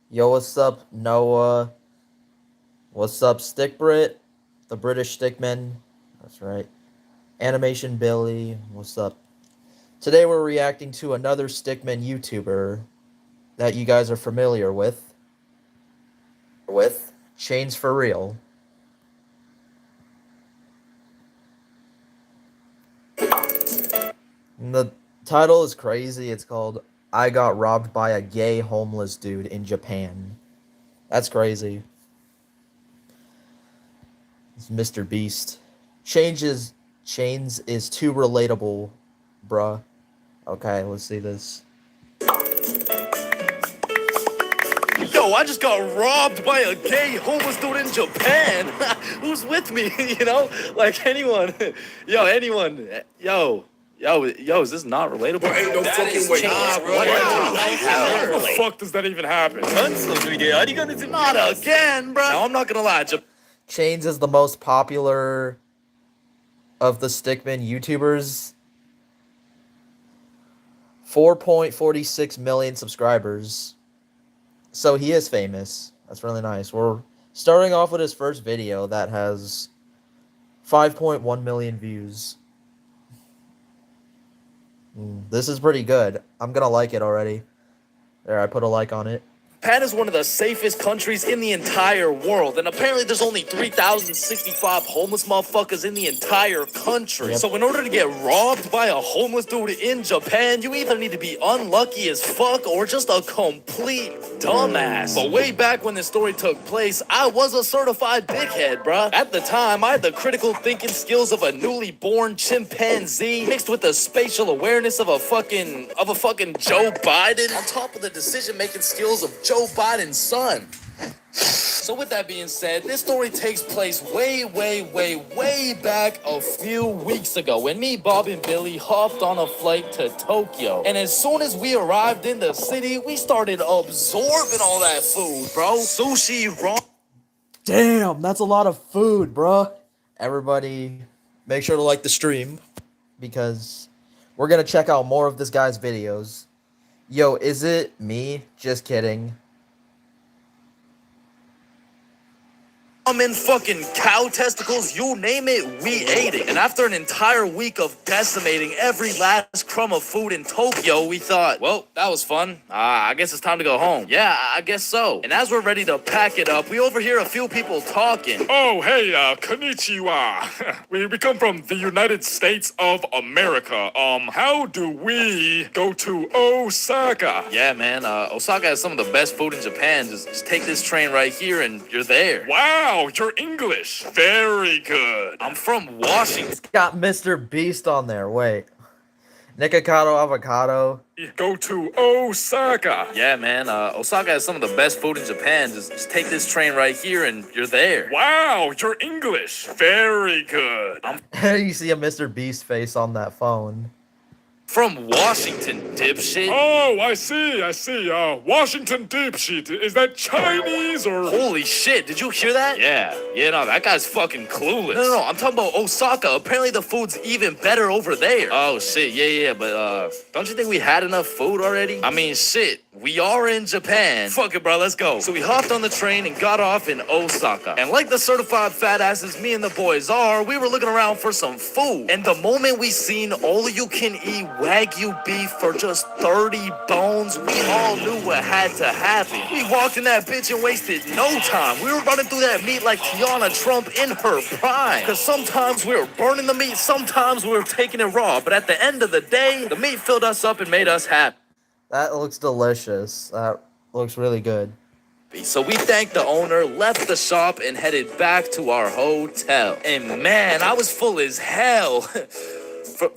Yo, what's up, Noah? What's up, Stick Brit? The British Stickman. That's right. Animation Billy. What's up? Today we're reacting to another Stickman YouTuber that you guys are familiar with. Chains for Real. And the title is crazy. It's called I Got Robbed by a Gay Homeless Dude in Japan. That's crazy. It's Mr. Beast. Chains is too relatable, bruh. Okay, let's see this. Yo, I just got robbed by a gay homeless dude in Japan. Who's with me? Like anyone. Yo, anyone. Yo, is this not relatable? There ain't no fucking way. How the fuck does that even happen? Not again, bro. Now, I'm not gonna lie. Chains is the most popular of the Stickman YouTubers. 4.46 million subscribers. So he is famous. That's really nice. We're starting off with his first video that has 5.1 million views. This is pretty good. I'm gonna like it already. There, I put a like on it. Japan is one of the safest countries in the entire world, and apparently there's only 3,065 homeless motherfuckers in the entire country. Yep. So in order to get robbed by a homeless dude in Japan, you either need to be unlucky as fuck or just a complete dumbass. But way back when this story took place, I was a certified dickhead, bruh. At the time, I had the critical thinking skills of a newly born chimpanzee mixed with the spatial awareness of a fucking Joe Biden on top of the decision-making skills of Joe Biden's son. So with that being said, this story takes place way back a few weeks ago when me, Bob, and Billy hopped on a flight to Tokyo. And as soon as we arrived in the city, we started absorbing all that food, bro. Sushi, ramen. Damn, that's a lot of food, bruh. Everybody, make sure to like the stream because we're gonna check out more of this guy's videos. Yo, is it me? Just kidding. Fucking cow testicles, you name it, we ate it. And after an entire week of decimating every last crumb of food in Tokyo, we thought, well, that was fun. I guess it's time to go home. Yeah, I guess so. And as we're ready to pack it up, we overhear a few people talking. Oh, hey, konnichiwa. we come from the United States of America. How do we go to Osaka? Yeah, man, Osaka has some of the best food in Japan. Just take this train right here and you're there. Wow, you're English. Very good. I'm from Washington. It's got Mr. Beast on there. Wait. Nikocado avocado. Go to Osaka. Yeah, man, Osaka has some of the best food in Japan. Just take this train right here and you're there. Wow, you're English. Very good. You see a Mr. Beast face on that phone. From Washington, dipshit. Oh, I see. Washington dipshit. Is that Chinese or? Holy shit, did you hear that? Yeah, no, that guy's fucking clueless. No, I'm talking about Osaka. Apparently the food's even better over there. Oh, shit, yeah, but, don't you think we had enough food already? I mean, shit, we are in Japan. Fuck it, bro, let's go. So we hopped on the train and got off in Osaka. And like the certified fat asses me and the boys are, we were looking around for some food. And the moment we seen all-you-can-eat Wagyu beef for just 30 bones, we all knew what had to happen. We walked in that bitch and wasted no time. We were running through that meat like Tiana Trump in her prime. Cause sometimes we were burning the meat, sometimes we were taking it raw. But at the end of the day, the meat filled us up and made us happy. That looks delicious. That looks really good. So we thanked the owner, left the shop, and headed back to our hotel. And man, I was full as hell.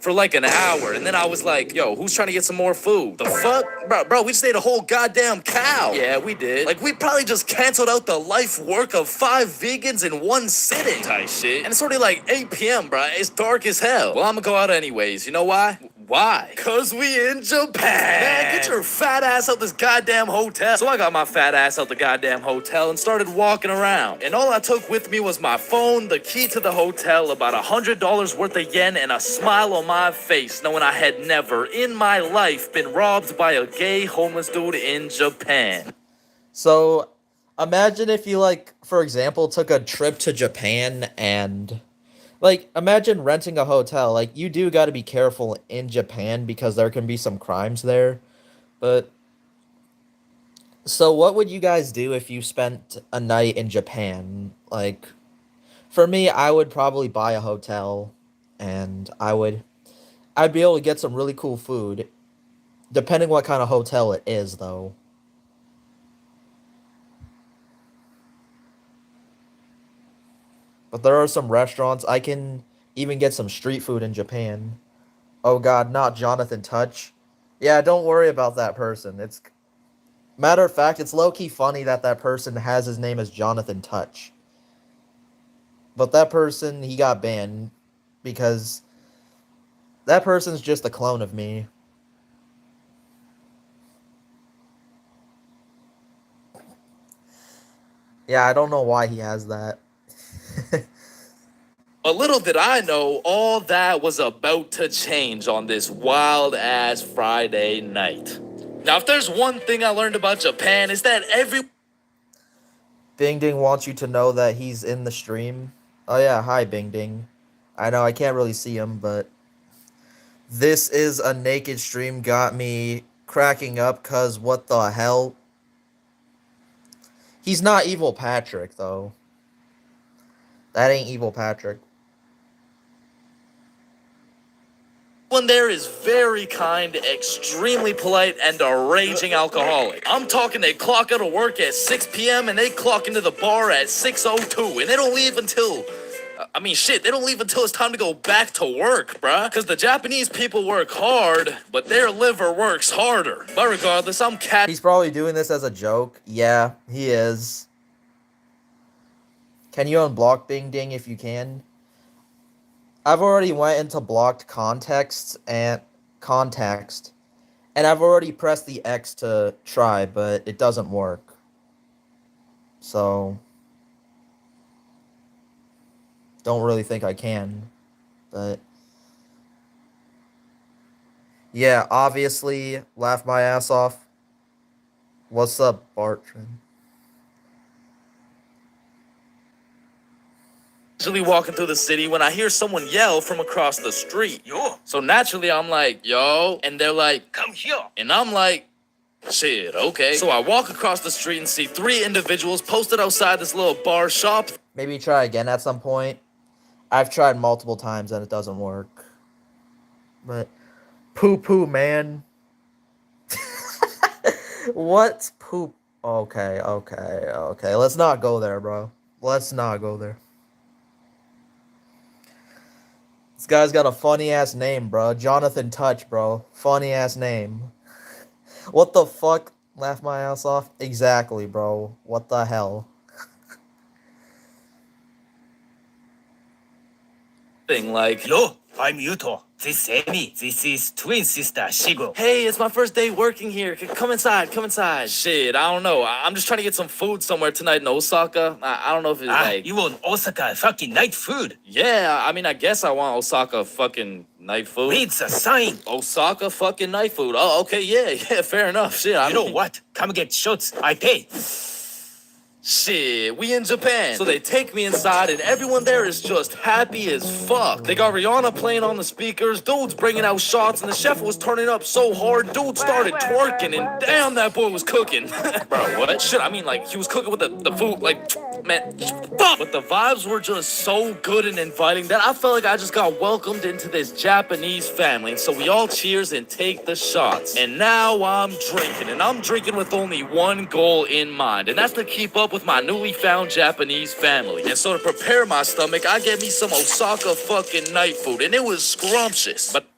For like an hour, and then I was like, yo, who's trying to get some more food? The fuck? Bro, we just ate a whole goddamn cow. Yeah, we did. Like, we probably just canceled out the life work of 5 vegans in one sitting. Type shit. And it's already like 8 p.m., bro. It's dark as hell. Well, I'm gonna go out anyways. You know why? Why? Cause we in Japan. Man, get your fat ass out this goddamn hotel. So I got my fat ass out the goddamn hotel and started walking around. And all I took with me was my phone, the key to the hotel, about $100 worth of yen, and a smile on my face, knowing I had never in my life been robbed by a gay homeless dude in Japan. So, imagine if you, like, for example, took a trip to Japan and, like, imagine renting a hotel. Like, you do got to be careful in Japan because there can be some crimes there. But, so what would you guys do if you spent a night in Japan? Like, for me, I would probably buy a hotel and I'd be able to get some really cool food, depending what kind of hotel it is, though. But there are some restaurants. I can even get some street food in Japan. Oh God, not Jonathan Touch. Yeah, don't worry about that person. It's matter of fact, it's low key funny that that person has his name as Jonathan Touch. But that person, he got banned because that person's just a clone of me. Yeah, I don't know why he has that. But little did I know, all that was about to change on this wild ass Friday night. Now, if there's one thing I learned about Japan, is that every Bing Ding wants you to know that he's in the stream. Oh yeah, hi Bing Ding. I know I can't really see him, but this is a naked stream got me cracking up cuz what the hell? He's not Evil Patrick though. That ain't Evil Patrick. one there is very kind, extremely polite, and a raging alcoholic. I'm talking they clock out of work at 6 p.m. and they clock into the bar at 6:02, and they don't leave until they don't leave until it's time to go back to work, bruh. Because the Japanese people work hard, but their liver works harder. But regardless, I'm He's probably doing this as a joke. Yeah, he is. Can you unblock Bing Ding if you can? I've already went into blocked context and context, and I've already pressed the X to try, but it doesn't work. So, don't really think I can, but yeah, obviously, laugh my ass off. What's up, Bartran? Usually walking through the city when I hear someone yell from across the street. Yo. So naturally I'm like, yo, and they're like, come here. And I'm like, shit, okay. So I walk across the street and see 3 individuals posted outside this little bar shop. Maybe try again at some point. I've tried multiple times and it doesn't work. But poo man. What's poop? Okay. Let's not go there, bro. Let's not go there. This guy's got a funny ass name, bro. Jonathan Touch, bro. Funny ass name. What the fuck? Laugh my ass off? Exactly, bro. What the hell? Thing like, yo, I'm Yuto. This is Amy. This is twin sister Shigo. Hey, it's my first day working here. Come inside, come inside. Shit, I don't know. I'm just trying to get some food somewhere tonight in Osaka. I don't know if it's like... You want Osaka fucking night food? Yeah, I mean, I guess I want Osaka fucking night food. It's a sign. Osaka fucking night food. Oh, okay, yeah, fair enough. Shit, you know what? Come get shots. I pay. Shit, we in Japan. So they take me inside and everyone there is just happy as fuck. They got Rihanna playing on the speakers, dudes bringing out shots, and the chef was turning up so hard, dude started twerking, and damn, that boy was cooking. Bro, what? Shit, I mean, like, he was cooking with the food, like, man, fuck. But the vibes were just so good and inviting that I felt like I just got welcomed into this Japanese family. And so we all cheers and take the shots. And now I'm drinking, and I'm drinking with only one goal in mind, and that's to keep up with my newly found Japanese family. And so to prepare my stomach, I get me some Osaka fucking night food, and it was scrumptious. But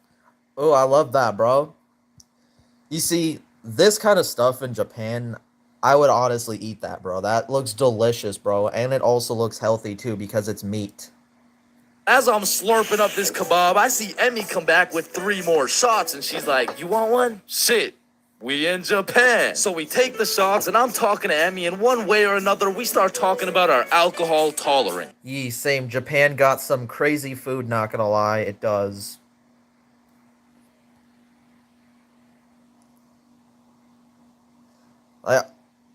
oh, I love that, bro. You see, this kind of stuff in Japan, I would honestly eat that, bro. That looks delicious, bro. And it also looks healthy, too, because it's meat. As I'm slurping up this kebab, I see Emmy come back with 3 more shots, and she's like, you want one? Shit. We in Japan. So we take the shots, and I'm talking to Emmy, and one way or another, we start talking about our alcohol tolerance. Yee, same. Japan got some crazy food, not gonna lie. It does.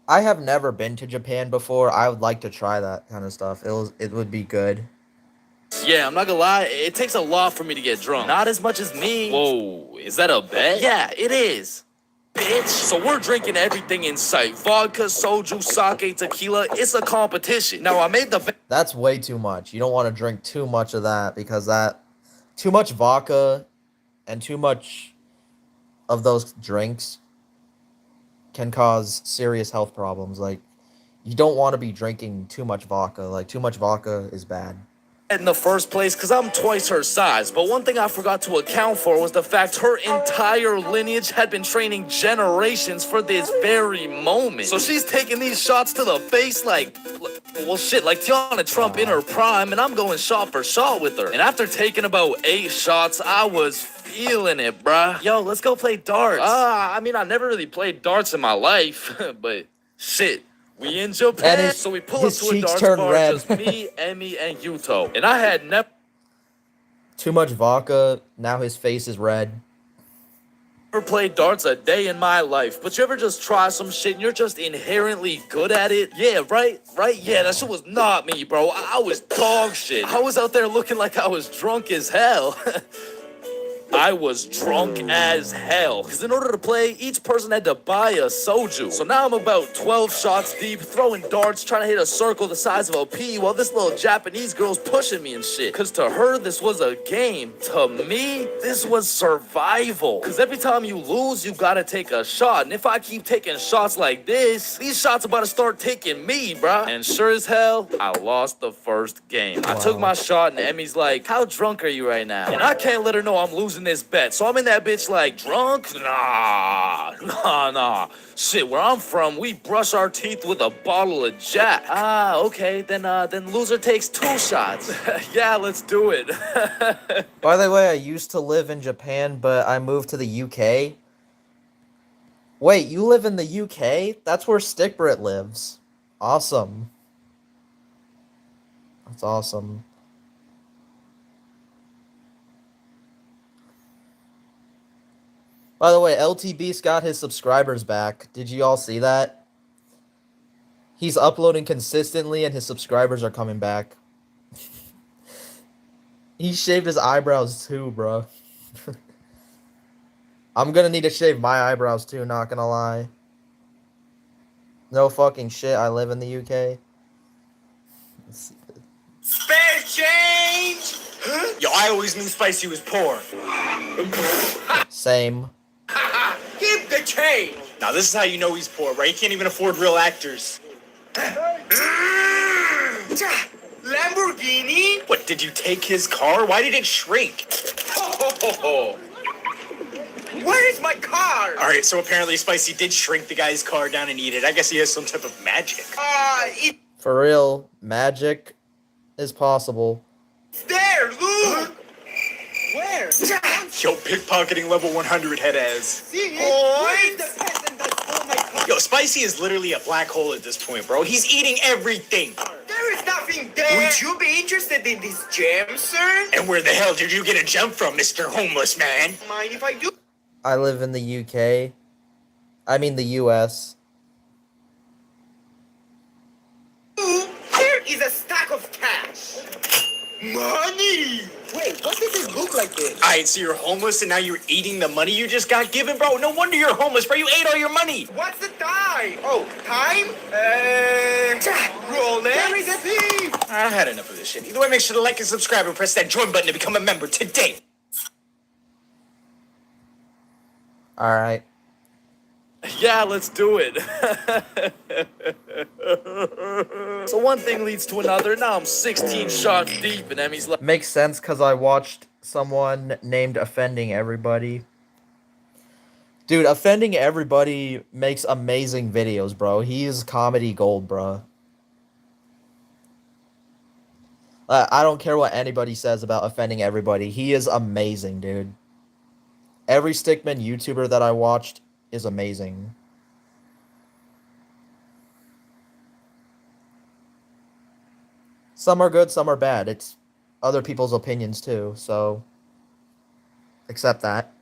I have never been to Japan before. I would like to try that kind of stuff. It would be good. Yeah, I'm not gonna lie, it takes a lot for me to get drunk. Not as much as me. Whoa, is that a bet? Yeah, it is. Bitch. So we're drinking everything in sight. Vodka, soju, sake, tequila. It's a competition. Now I made the bet. That's way too much. You don't want to drink too much of that because too much vodka and too much of those drinks can cause serious health problems. Like, you don't want to be drinking too much vodka. Like, too much vodka is bad. In the first place because I'm twice her size. But one thing I forgot to account for was the fact her entire lineage had been training generations for this very moment. So she's taking these shots to the face like, well, shit, like Tiana Trump in her prime, and I'm going shot for shot with her. And after taking about 8 shots, I was feeling it, bruh. Yo, let's go play darts. I mean, I never really played darts in my life, but shit. We in Japan, And so we pull up his to a cheeks darts turned bar, red. just me, Emmy, and Yuto. And I had never Too much vodka, now his face is red. played darts a day in my life. But you ever just try some shit and you're just inherently good at it? Yeah, right? Yeah, that shit was not me, bro. I was dog shit. I was out there looking like I was drunk as hell. I was drunk as hell. Because in order to play, each person had to buy a soju. So now I'm about 12 shots deep, throwing darts, trying to hit a circle the size of a pea, while this little Japanese girl's pushing me and shit. Because to her, this was a game. To me, this was survival. Because every time you lose, you gotta take a shot. And if I keep taking shots like this, these shots about to start taking me, bruh. And sure as hell, I lost the first game. I took my shot and Emmy's like, how drunk are you right now? And I can't let her know I'm losing this bet. So I'm in that bitch like, drunk? Nah. Shit, where I'm from, we brush our teeth with a bottle of Jack. Okay, then loser takes 2 shots. Yeah, let's do it. By the way, I used to live in Japan, but I moved to the UK. Wait, you live in the UK? That's where Stickbrit lives. Awesome. That's awesome. By the way, LTB's got his subscribers back. Did you all see that? He's uploading consistently and his subscribers are coming back. He shaved his eyebrows too, bro. I'm gonna need to shave my eyebrows too, not gonna lie. No fucking shit, I live in the UK. Let's see. Spare change! Yo, I always knew Spicy was poor. Same. Keep the change! Now this is how you know he's poor, right? He can't even afford real actors. Lamborghini? What, did you take his car? Why did it shrink? Where is my car? Alright, so apparently Spicy did shrink the guy's car down and eat it. I guess he has some type of magic. For real, magic is possible. It's there, look! Where? Yo, pickpocketing level 100 head ass. Yo, Spicy is literally a black hole at this point, bro. He's eating everything. There is nothing there. Would you be interested in this gem, sir? And where the hell did you get a gem from, Mr. Homeless Man? Mind if I do? I live in the UK. I mean the US. There is a stack of cash. Money! Wait, what did it look like this? Alright, so you're homeless and now you're eating the money you just got given? Bro, no wonder you're homeless, bro. You ate all your money. What's the time? Oh, time? Roll it. I had enough of this shit. Either way, make sure to like and subscribe and press that join button to become a member today. Alright. Yeah, let's do it. So one thing leads to another. Now I'm 16 shots deep, and Emmy's like, Makes sense because I watched someone named Offending Everybody. Dude, Offending Everybody makes amazing videos, bro. He's comedy gold, bro. I don't care what anybody says about Offending Everybody. He is amazing, dude. Every Stickman YouTuber that I watched is amazing. Some are good, some are bad. It's other people's opinions too, so accept that.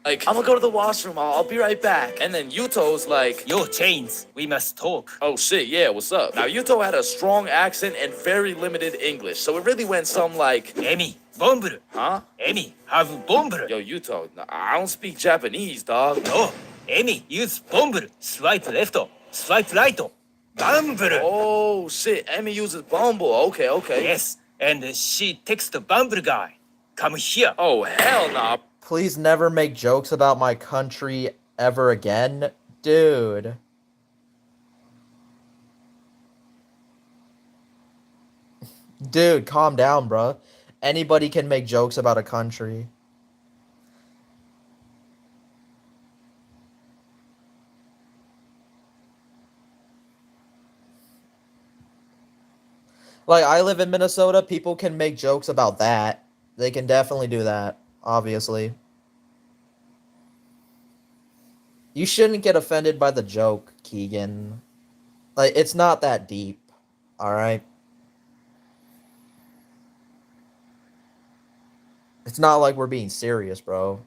Like, I'm gonna go to the washroom. I'll be right back. And then Yuto's like, Yo, Chains, we must talk. oh shit, yeah, what's up? Now, Yuto had a strong accent and very limited English, so it really went some like, Emi, Bomburu. huh? Emi, have Bomburu. Yo, Yuto, I don't speak Japanese, dog. No, Emi, use Bomburu. Swipe left, swipe right. Bomburu. Oh shit, Emmy uses Bumble. Okay, okay. Yes, and she texts the Bumble guy. Come here. Oh hell nah. Please never make jokes about my country ever again. Dude. Dude, calm down, bro. Anybody can make jokes about a country. Like, I live in Minnesota. People can make jokes about that. They can definitely do that, obviously. You shouldn't get offended by the joke, Keegan. Like, it's not that deep, alright? It's not like we're being serious, bro.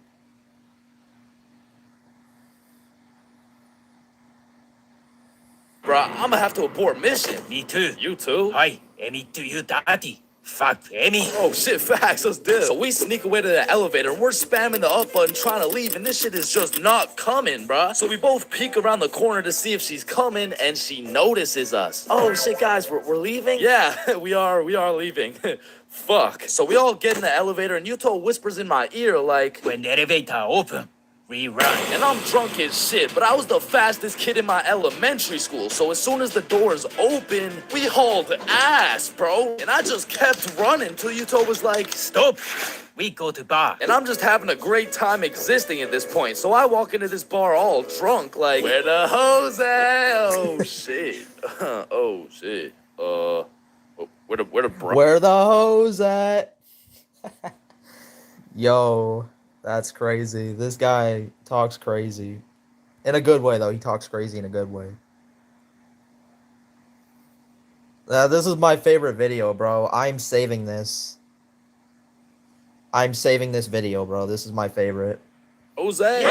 Bruh, I'm gonna have to abort mission. Me too. You too? Hi, Emi to you, daddy. Fuck, Emi. Oh shit, facts, let's do it. So we sneak away to the elevator and we're spamming the up button trying to leave, and this shit is just not coming, bruh. So we both peek around the corner to see if she's coming, and she notices us. Oh shit, guys, we're leaving? Yeah, we are leaving. Fuck. So we all get in the elevator and Yuto whispers in my ear like, When the elevator open, we run. and I'm drunk as shit, but I was the fastest kid in my elementary school, so as soon as the doors open, we hauled ass, bro. And I just kept running till Yuto was like, Stop. We go to bar. and I'm just having a great time existing at this point. So I walk into this bar all drunk, like, where the hoes at? Oh shit. Oh shit. Where the bro? Where the hose at? Yo, that's crazy. This guy talks crazy. In a good way, though. He talks crazy in a good way. This is my favorite video, bro. I'm saving this. I'm saving this video, bro. This is my favorite. Jose!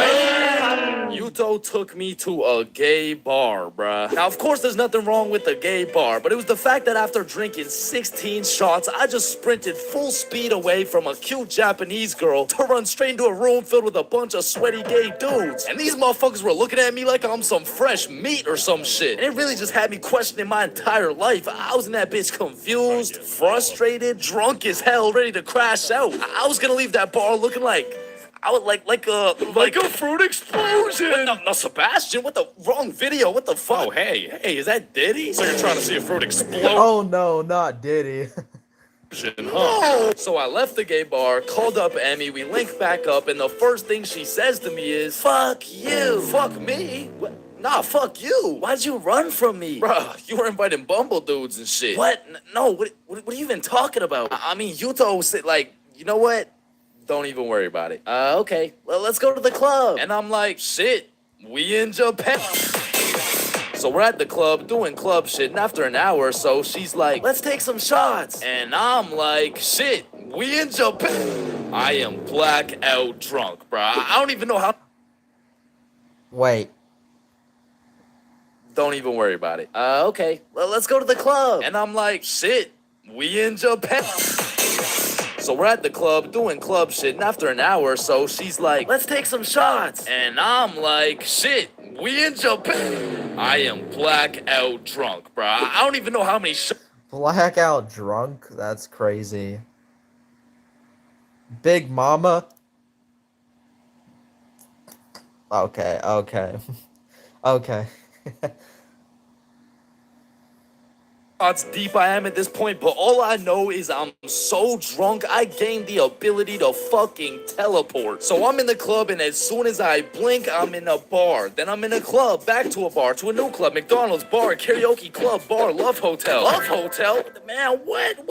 Yuto took me to a gay bar, bruh. Now, of course, there's nothing wrong with the gay bar, but it was the fact that after drinking 16 shots, I just sprinted full speed away from a cute Japanese girl to run straight into a room filled with a bunch of sweaty gay dudes. And these motherfuckers were looking at me like I'm some fresh meat or some shit. And it really just had me questioning my entire life. I was in that bitch confused, frustrated, drunk as hell, ready to crash out. I was gonna leave that bar looking like I would like a fruit explosion. No, Sebastian, what the wrong video? What the fuck? Oh, hey, is that Diddy? So you're trying to see a fruit explode? Oh no, not Diddy. Huh? So I left the gay bar, called up Emmy, we link back up, and the first thing she says to me is, "Fuck you." Fuck me? What? Nah, fuck you. Why'd you run from me? Bruh, you were inviting Bumble dudes and shit. What? No, what are you even talking about? I mean, Yuto said, like, you know what? Don't even worry about it. Okay, well, let's go to the club. And I'm like, shit, we in Japan. So we're at the club doing club shit, and after an hour or so, she's like, let's take some shots. And I'm like, shit, we in Japan. I am blackout drunk, bro. I don't even know how. Wait. Don't even worry about it. Okay, well, let's go to the club. And I'm like, shit, we in Japan. So we're at the club doing club shit, and after an hour or so, she's like, let's take some shots. And I'm like, shit, we in Japan. I am blackout drunk, bro. I don't even know how many shots. Blackout drunk? That's crazy. Big Mama? Okay. Okay. Deep I am at this point, but all I know is I'm so drunk I gained the ability to fucking teleport. So I'm in the club, and as soon as I blink, I'm in a bar. Then I'm in a club, back to a bar, to a new club, McDonald's, bar, karaoke club, bar, love hotel. Love hotel? Man, what?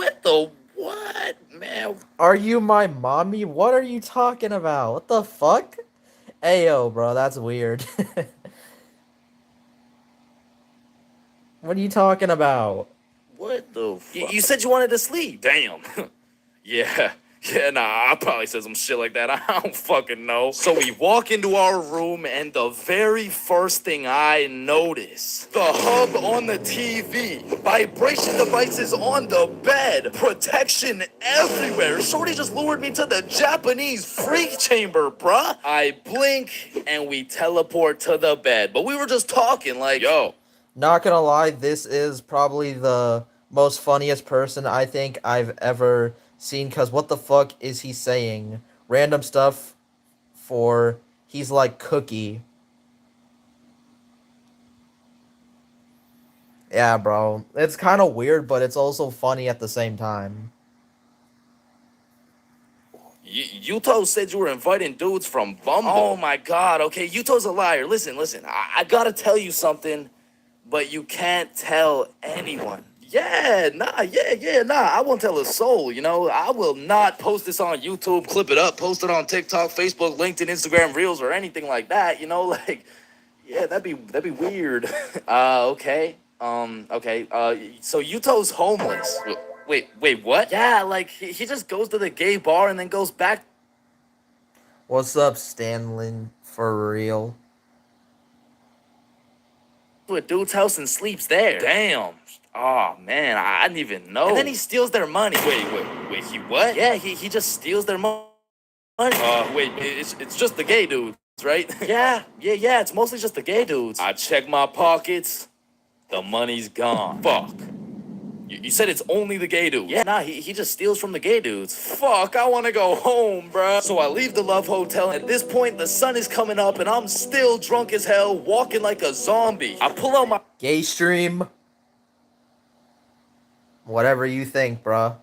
Man. Are you my mommy? What are you talking about? What the fuck? Ayo, bro, that's weird. What are you talking about? What the fuck? You said you wanted to sleep. Damn. Yeah, Yeah, nah, I probably said some shit like that. I don't fucking know. So we walk into our room, and the very first thing I notice, the hub on the TV, vibration devices on the bed, protection everywhere. Shorty just lured me to the Japanese freak chamber, bruh. I blink, and we teleport to the bed. But we were just talking like, yo. Not gonna lie, this is probably the most funniest person I think I've ever seen, because what the fuck is he saying? Random stuff for he's like Cookie. Yeah, bro. It's kind of weird, but it's also funny at the same time. Yuto said you were inviting dudes from Bumble. Oh my god, okay, Yuto's a liar. Listen, I gotta tell you something, but you can't tell anyone. Yeah, nah, I won't tell a soul, you know? I will not post this on YouTube, clip it up, post it on TikTok, Facebook, LinkedIn, Instagram, Reels, or anything like that, you know? Like, yeah, that'd be weird. Okay. So Yuto's homeless. Wait, what? Yeah, like, he just goes to the gay bar and then goes back What's up, Stanlin? For real? to a dude's house and sleeps there. Damn. Oh, man, I didn't even know. And then he steals their money. Wait, he what? Yeah, he just steals their money. Wait, it's just the gay dudes, right? Yeah, it's mostly just the gay dudes. I check my pockets, the money's gone. Fuck. You said it's only the gay dudes. Yeah, nah, he just steals from the gay dudes. Fuck, I wanna go home, bruh. So I leave the Love Hotel, and at this point, the sun is coming up, and I'm still drunk as hell, walking like a zombie. I pull out my Gay stream? Whatever you think, bruh.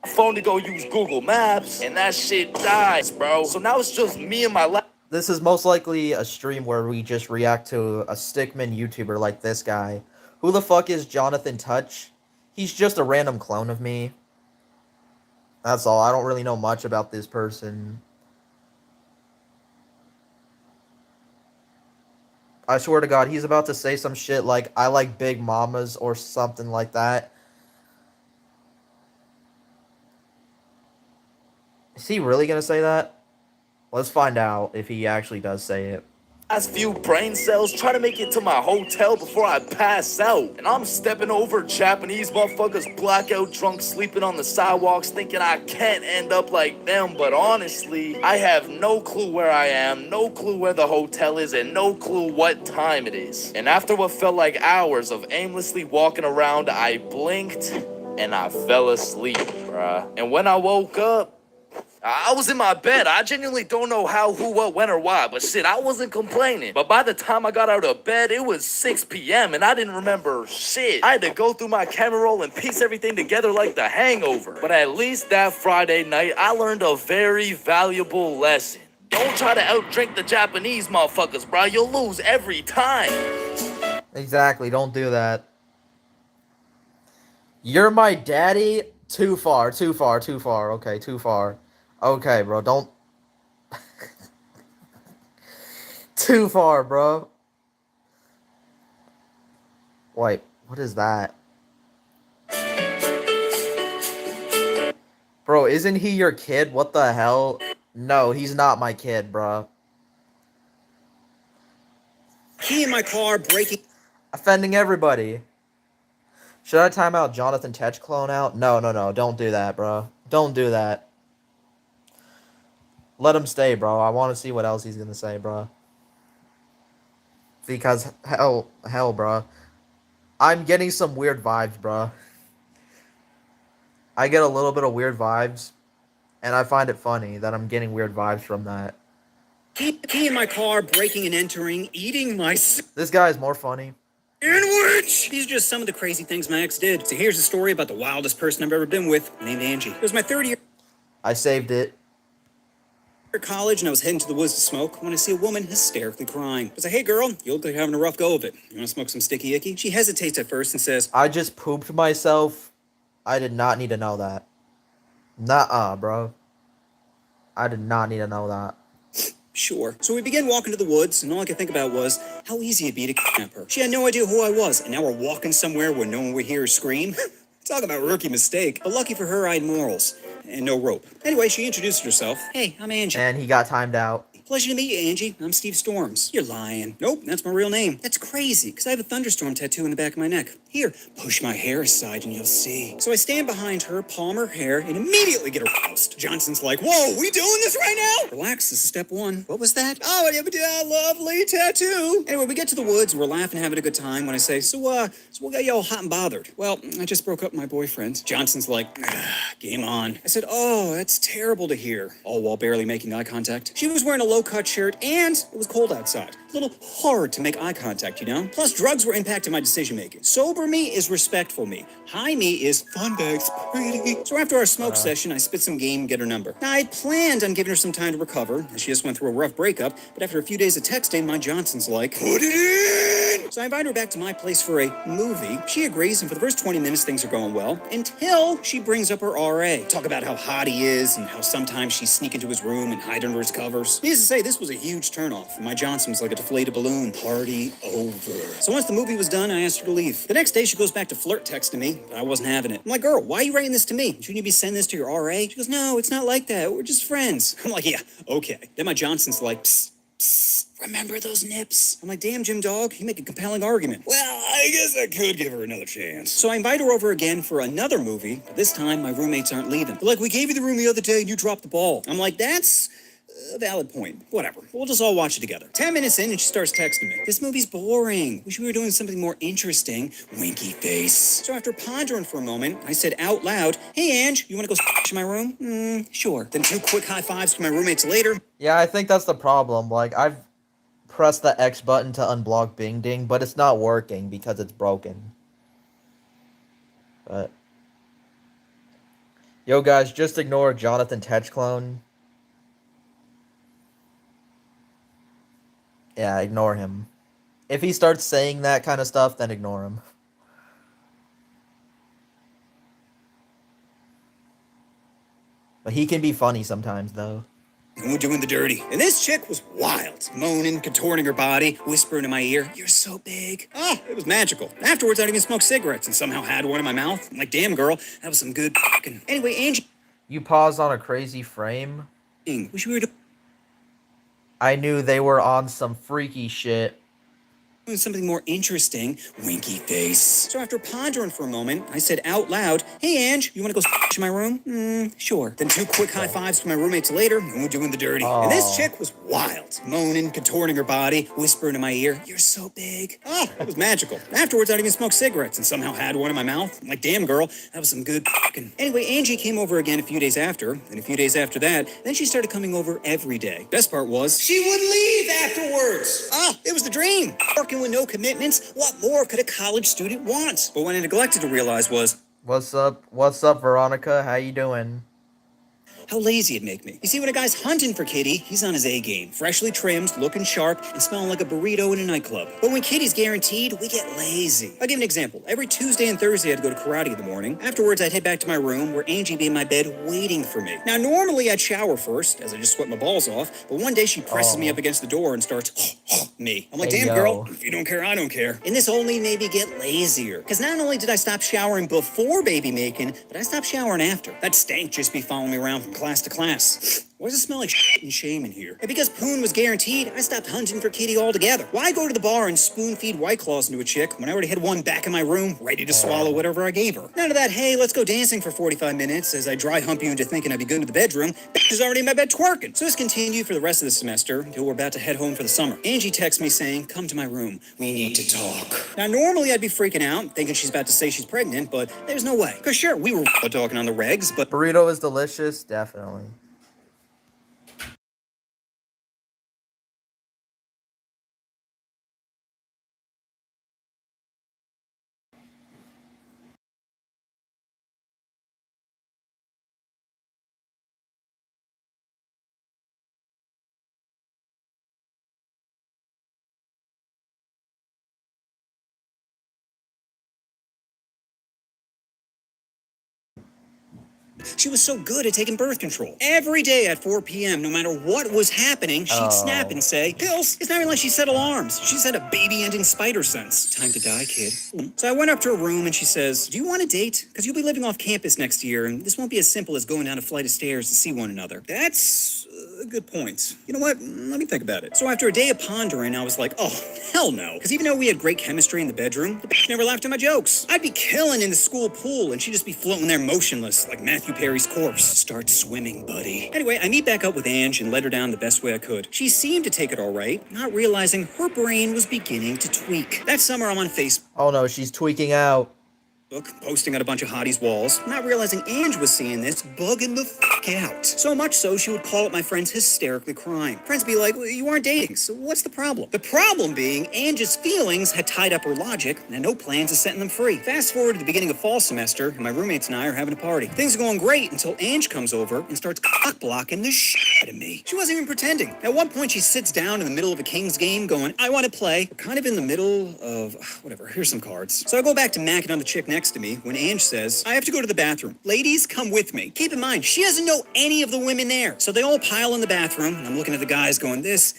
phone to go use Google Maps, and that shit dies, bro. So now it's just me and my This is most likely a stream where we just react to a Stickman YouTuber like this guy. Who the fuck is Jonathan Touch? He's just a random clone of me. That's all. I don't really know much about this person. I swear to God, he's about to say some shit like, I like big mamas or something like that. Is he really gonna say that? Let's find out if he actually does say it. last few brain cells, try to make it to my hotel before I pass out. And I'm stepping over Japanese motherfuckers, blackout drunk, sleeping on the sidewalks, thinking I can't end up like them. But honestly, I have no clue where I am, no clue where the hotel is, and no clue what time it is. And after what felt like hours of aimlessly walking around, I blinked and I fell asleep, bruh. And when I woke up, I was in my bed. I genuinely don't know how, who, what, when, or why, but shit, I wasn't complaining. But by the time I got out of bed, it was 6 p.m. and I didn't remember shit. I had to go through my camera roll and piece everything together like The Hangover. But at least that Friday night, I learned a very valuable lesson. Don't try to outdrink the Japanese motherfuckers, bro. You'll lose every time. Exactly, don't do that. You're my daddy? Too far, too far, too far. Okay, too far. Okay, bro, don't... Too far, bro. Wait, what is that? Bro, isn't he your kid? What the hell? No, he's not my kid, bro. Key in my car, breaking... Offending everybody. Should I time out Jonathan Tetch clone out? No, don't do that, bro. Don't do that. Let him stay, bro. I want to see what else he's gonna say, bro. Because, hell, bro. I'm getting some weird vibes, bro. I get a little bit of weird vibes, and I find it funny that I'm getting weird vibes from that. Key in my car, breaking and entering, eating my... This guy is more funny. Sandwich! These are just some of the crazy things my ex did. So here's a story about the wildest person I've ever been with, named Angie. It was my third year... I saved it. College, and I was heading to the woods to smoke when I see a woman hysterically crying. I was like, hey girl, you look like you're having a rough go of it. You want to smoke some sticky icky? She hesitates at first and says, I just pooped myself. I did not need to know that. Nuh-uh, bro. I did not need to know that. sure. So we began walking to the woods, and all I could think about was how easy it'd be to kidnap her. She had no idea who I was, and now we're walking somewhere where no one would hear her scream. Talk about rookie mistake. But lucky for her, I had morals. And no rope. Anyway, she introduced herself. Hey, I'm Angie. And he got timed out. Pleasure to meet you, Angie. I'm Steve Storms. You're lying. Nope, that's my real name. That's crazy, because I have a thunderstorm tattoo in the back of my neck. Here, push my hair aside and you'll see. So I stand behind her, palm her hair, and immediately get aroused. Johnson's like, whoa, we doing this right now? Relax, this is step one. What was that? Oh, I have a lovely tattoo. Anyway, we get to the woods, we're laughing, having a good time, when I say, so what got you all hot and bothered? Well, I just broke up with my boyfriend. Johnson's like, game on. I said, oh, that's terrible to hear. All while barely making eye contact. She was wearing a low-cut shirt, and it was cold outside. A little hard to make eye contact, you know? Plus, drugs were impacting my decision-making. Sober me is respectful me. High me is fun bags pretty. So after our smoke session, I spit some game, get her number. Now, I'd planned on giving her some time to recover, as she just went through a rough breakup, but after a few days of texting, my Johnson's like, put it in! So I invite her back to my place for a movie. She agrees, and for the first 20 minutes, things are going well, until she brings up her RA. Talk about how hot he is, and how sometimes she sneak into his room and hide under his covers. Needless to say, this was a huge turnoff. My Johnson was like a deflated balloon. Party over. So once the movie was done, I asked her to leave. The next day, she goes back to flirt texting me, but I wasn't having it. I'm like, girl, why are you writing this to me? Shouldn't you be sending this to your RA? She goes, no, it's not like that. We're just friends. I'm like, yeah, okay. Then my Johnson's like, psst, psst, remember those nips? I'm like, damn, Jim Dog, you make a compelling argument. Well, I guess I could give her another chance. So I invite her over again for another movie, but this time my roommates aren't leaving. They're like, we gave you the room the other day and you dropped the ball. I'm like, that's a valid point. Whatever. We'll just all watch it together. 10 minutes in and she starts texting me. This movie's boring. Wish we were doing something more interesting. Winky face. So after pondering for a moment, I said out loud, hey, Ange, you want to go in my room? Sure. Then 2 quick high fives to my roommates later. Yeah, I think that's the problem. Like, I've pressed the X button to unblock Bing Ding, but it's not working because it's broken. But yo, guys, just ignore Jonathan Tetch clone. Yeah, ignore him. If he starts saying that kind of stuff, then ignore him. But he can be funny sometimes, though. And we're doing the dirty. And this chick was wild. Moaning, contorting her body, whispering in my ear, you're so big. It was magical. Afterwards, I'd even smoked cigarettes and somehow had one in my mouth. I'm like, damn, girl, that was some good fucking. Anyway, Angie. You paused on a crazy frame? Wish we were I knew they were on some freaky shit. doing something more interesting. Winky face. So after pondering for a moment, I said out loud, hey, Ange, you want to go in my room? Sure. Then 2 quick high fives to my roommates later, and we're doing the dirty. And this chick was wild. Moaning, contorting her body, whispering in my ear, you're so big. It was magical. Afterwards, I'd even smoked cigarettes and somehow had one in my mouth. I'm like, damn, girl, that was some good fucking. Anyway, Angie came over again a few days after, and a few days after that, then she started coming over every day. Best part was, she would leave afterwards. It was the dream. Working with no commitments, what more could a college student want? But what I neglected to realize was, What's up, Veronica? How you doing? how lazy it'd make me. You see, when a guy's hunting for Kitty, he's on his A game. Freshly trimmed, looking sharp, and smelling like a burrito in a nightclub. But when Kitty's guaranteed, we get lazy. I'll give an example. Every Tuesday and Thursday, I'd go to karate in the morning. Afterwards, I'd head back to my room, where Angie'd be in my bed waiting for me. Now, normally I'd shower first, as I just sweat my balls off, but one day she presses me up against the door and starts me. I'm like, Hey, damn, yo. girl, if you don't care, I don't care. And this only made me get lazier. Because not only did I stop showering before baby making, but I stopped showering after. That stank just be following me around from class to class. Why does it smell like shit and shame in here? And because Poon was guaranteed, I stopped hunting for Kitty altogether. Why go to the bar and spoon feed White Claws into a chick when I already had one back in my room, ready to swallow whatever I gave her? None of that, hey, let's go dancing for 45 minutes as I dry hump you into thinking I'd be good in the bedroom. Bitch is already in my bed twerking. So this continued for the rest of the semester until we're about to head home for the summer. Angie texts me saying, come to my room. We need to talk. Now, normally I'd be freaking out, thinking she's about to say she's pregnant, but there's no way. Because sure, we were talking on the regs, but Burrito is delicious, definitely. She was so good at taking birth control. Every day at 4 p.m., no matter what was happening, she'd snap and say, "Pills." It's not even like she set alarms. She said a baby-ending spider sense. Time to die, kid. So I went up to her room and she says, "Do you want a date? Because you'll be living off campus next year, and this won't be as simple as going down a flight of stairs to see one another." That's a good point. You know what? Let me think about it. So after a day of pondering, I was like, oh, hell no. Because even though we had great chemistry in the bedroom, the bitch never laughed at my jokes. I'd be killing in the school pool, and she'd just be floating there motionless, like Matthew Perry's corpse. Start swimming, buddy. Anyway, I meet back up with Ange and let her down the best way I could. She seemed to take it all right, not realizing her brain was beginning to tweak. That summer, I'm on Facebook. Oh no, she's tweaking out. Posting on a bunch of hotties' walls, not realizing Ange was seeing this, bugging the fuck out. So much so, she would call up my friends hysterically crying. Friends be like, well, you aren't dating, so what's the problem? The problem being, Ange's feelings had tied up her logic, and had no plans of setting them free. Fast forward to the beginning of fall semester, and my roommates and I are having a party. Things are going great until Ange comes over and starts cock-blocking the shit out of me. She wasn't even pretending. At one point, she sits down in the middle of a Kings game going, I want to play. We're kind of in the middle of, whatever, here's some cards. So I go back to macking on the chick next to me when Ange says, I have to go to the bathroom. Ladies, come with me. Keep in mind, she doesn't know any of the women there. So they all pile in the bathroom, and I'm looking at the guys going, this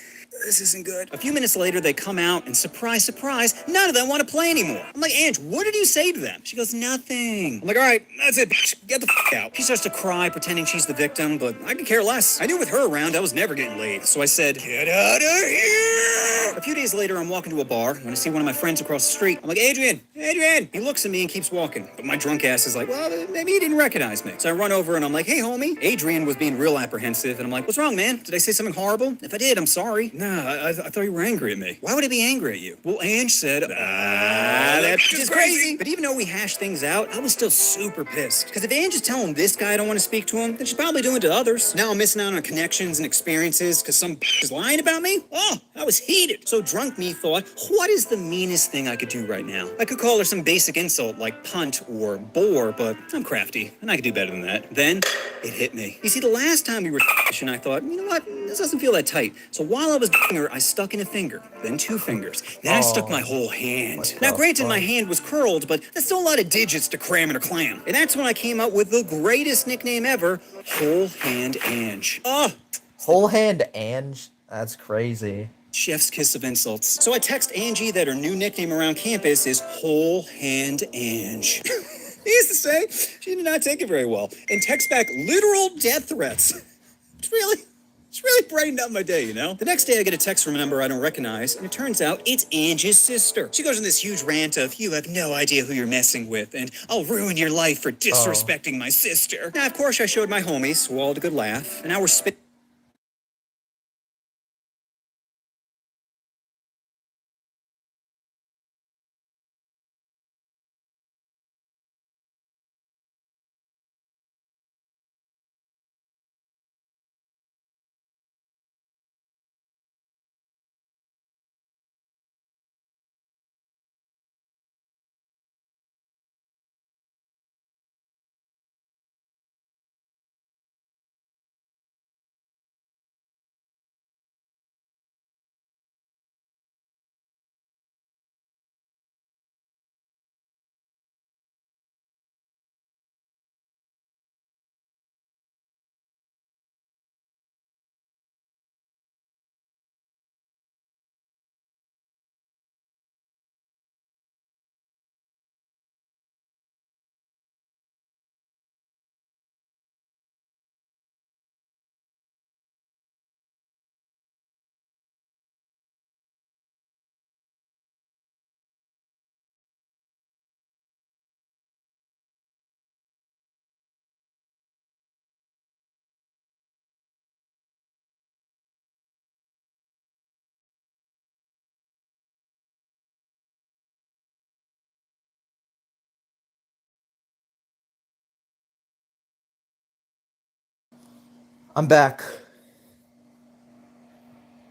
isn't good. A few minutes later, they come out, and surprise, surprise, none of them want to play anymore. I'm like, Ange, what did you say to them? She goes, nothing. I'm like, all right, that's it, bitch. Get the f out. She starts to cry, pretending she's the victim, but I could care less. I knew with her around, I was never getting laid. So I said, get out of here. A few days later, I'm walking to a bar, when I see one of my friends across the street. I'm like, Adrian. He looks at me and keeps walking. But my drunk ass is like, well, maybe he didn't recognize me. So I run over and I'm like, hey, homie. Adrian was being real apprehensive, and I'm like, what's wrong, man? Did I say something horrible? If I did, I'm sorry. Nah, I thought you were angry at me. Why would I be angry at you? Well, Ange said, that bitch is crazy. But even though we hashed things out, I was still super pissed. Because if Ange is telling this guy I don't want to speak to him, then she's probably doing it to others. Now I'm missing out on connections and experiences because some bitch is lying about me? Oh, I was heated. So drunk me thought, what is the meanest thing I could do right now? I could call her some basic insult like punt or bore, but I'm crafty and I could do better than that. Then it hit me. You see, the last time we were and I thought, you know what? This doesn't feel that tight. So while I was her, I stuck in a finger, then two fingers. Then I stuck my whole hand. Now, granted, my hand was curled, but that's still a lot of digits to cram in a clam. And that's when I came up with the greatest nickname ever, Whole Hand Ange. Whole Hand Ange? That's crazy. Chef's kiss of insults. So I text Angie that her new nickname around campus is Whole Hand Ange. Needless to say, she did not take it very well, and text back literal death threats. It's really brightened up my day, you know? The next day I get a text from a number I don't recognize, and it turns out it's Ange's sister. She goes on this huge rant of, you have no idea who you're messing with, and I'll ruin your life for disrespecting my sister. Now, of course, I showed my homies, who all had a good laugh, and now we're spit. I'm back.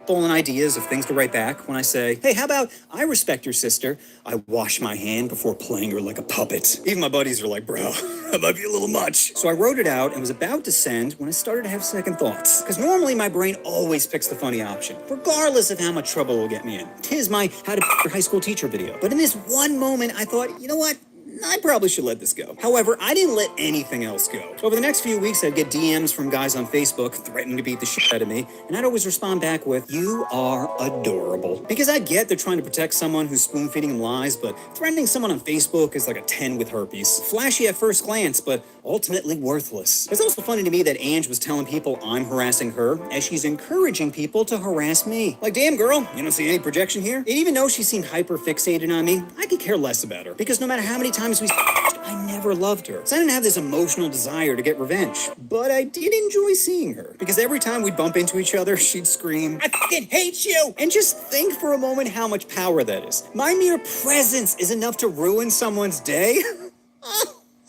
Stolen ideas of things to write back when I say, hey, how about I respect your sister? I wash my hand before playing her like a puppet. Even my buddies are like, bro, that might be a little much. So I wrote it out and was about to send when I started to have second thoughts. Because normally my brain always picks the funny option, regardless of how much trouble it will get me in. 'Tis my how to your high school teacher video. But in this one moment, I thought, you know what? I probably should let this go. However, I didn't let anything else go. Over the next few weeks, I'd get DMs from guys on Facebook threatening to beat the shit out of me, and I'd always respond back with, "You are adorable." Because I get they're trying to protect someone who's spoon-feeding them lies, but threatening someone on Facebook is like a 10 with herpes. Flashy at first glance, but ultimately worthless. It's also funny to me that Ange was telling people I'm harassing her as she's encouraging people to harass me. Like, damn girl, you don't see any projection here? And even though she seemed hyper-fixated on me, I could care less about her. Because no matter how many times we I never loved her. So I didn't have this emotional desire to get revenge. But I did enjoy seeing her. Because every time we'd bump into each other, she'd scream, "I fucking hate you!" And just think for a moment how much power that is. My mere presence is enough to ruin someone's day.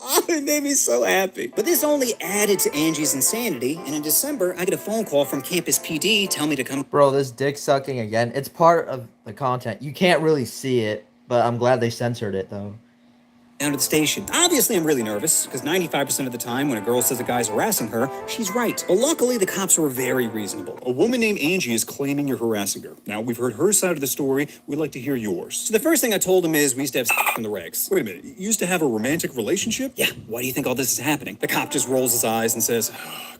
Oh, it made me so happy. But this only added to Angie's insanity, and in December, I get a phone call from Campus PD telling me to come. Bro, this dick sucking again. It's part of the content. You can't really see it, but I'm glad they censored it though. Down to the station. Obviously, I'm really nervous, because 95% of the time when a girl says a guy's harassing her, she's right. But luckily, the cops were very reasonable. A woman named Angie is claiming you're harassing her. Now, we've heard her side of the story. We'd like to hear yours. So the first thing I told him is we used to have in the regs. Wait a minute. You used to have a romantic relationship? Yeah, why do you think all this is happening? The cop just rolls his eyes and says,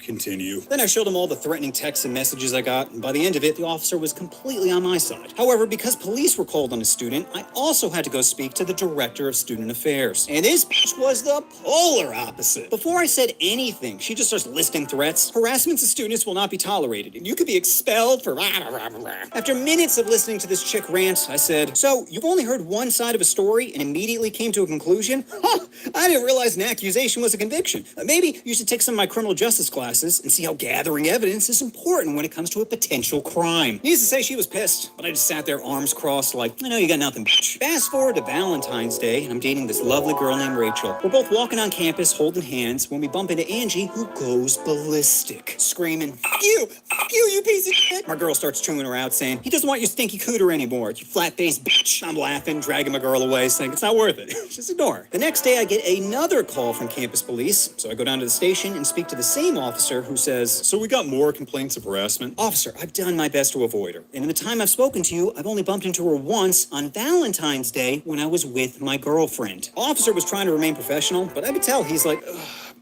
Continue. Then I showed him all the threatening texts and messages I got, and by the end of it, the officer was completely on my side. However, because police were called on a student, I also had to go speak to the director of student affairs. And this bitch was the polar opposite. Before I said anything, she just starts listing threats. Harassment to students will not be tolerated, and you could be expelled for blah, blah, blah, blah. After minutes of listening to this chick rant, I said, "So, you've only heard one side of a story and immediately came to a conclusion? Huh, I didn't realize an accusation was a conviction. Maybe you should take some of my criminal justice classes and see how gathering evidence is important when it comes to a potential crime." Needless to say, she was pissed, but I just sat there arms crossed like, I know you got nothing, bitch. Fast forward to Valentine's Day, and I'm dating this lovely girl named Rachel. We're both walking on campus holding hands when we bump into Angie, who goes ballistic, screaming, fuck you, you piece of shit." My girl starts chewing her out, saying, "He doesn't want your stinky cooter anymore, you flat-faced bitch." I'm laughing, dragging my girl away, saying, "It's not worth it." Just ignore her. The next day, I get another call from campus police, so I go down to the station and speak to the same officer who says, "So we got more complaints of harassment?" "Officer, I've done my best to avoid her. And in the time I've spoken to you, I've only bumped into her once on Valentine's Day when I was with my girlfriend." Officer was trying to remain professional, but I could tell he's like, ugh.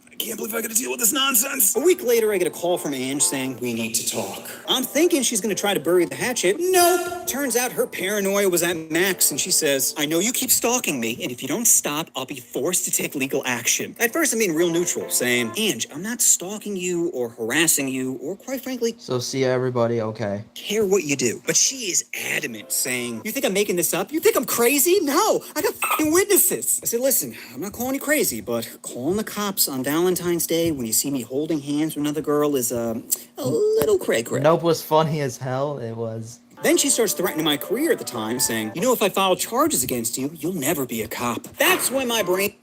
I can't believe I gotta deal with this nonsense. A week later, I get a call from Ange saying, "We need to talk." I'm thinking she's going to try to bury the hatchet. Nope. Turns out her paranoia was at max, and she says, "I know you keep stalking me, and if you don't stop, I'll be forced to take legal action." At first, I'm being real neutral, saying, "Ange, I'm not stalking you or harassing you, or quite frankly, So see everybody, okay. care what you do." But she is adamant, saying, "You think I'm making this up? You think I'm crazy? No, I got fucking witnesses." I said, "Listen, I'm not calling you crazy, but calling the cops on Valentine's Day when you see me holding hands with another girl is a little cray-cray." Nope was funny as hell. It was. Then she starts threatening my career at the time, saying, "You know, if I file charges against you, you'll never be a cop." That's when my brain...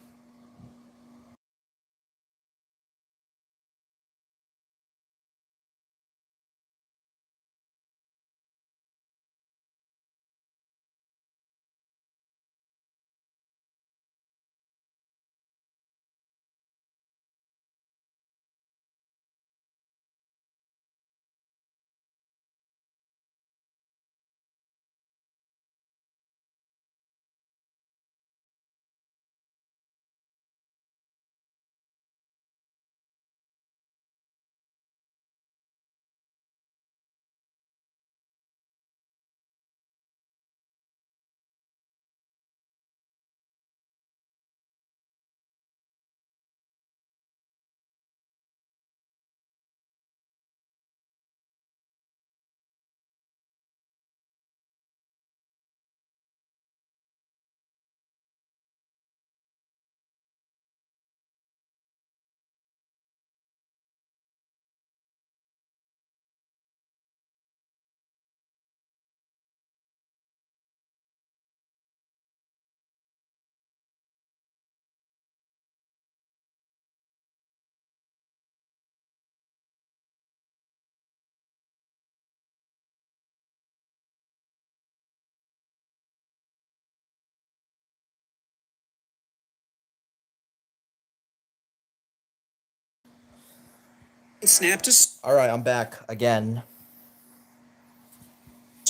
snapped us. Alright, I'm back again.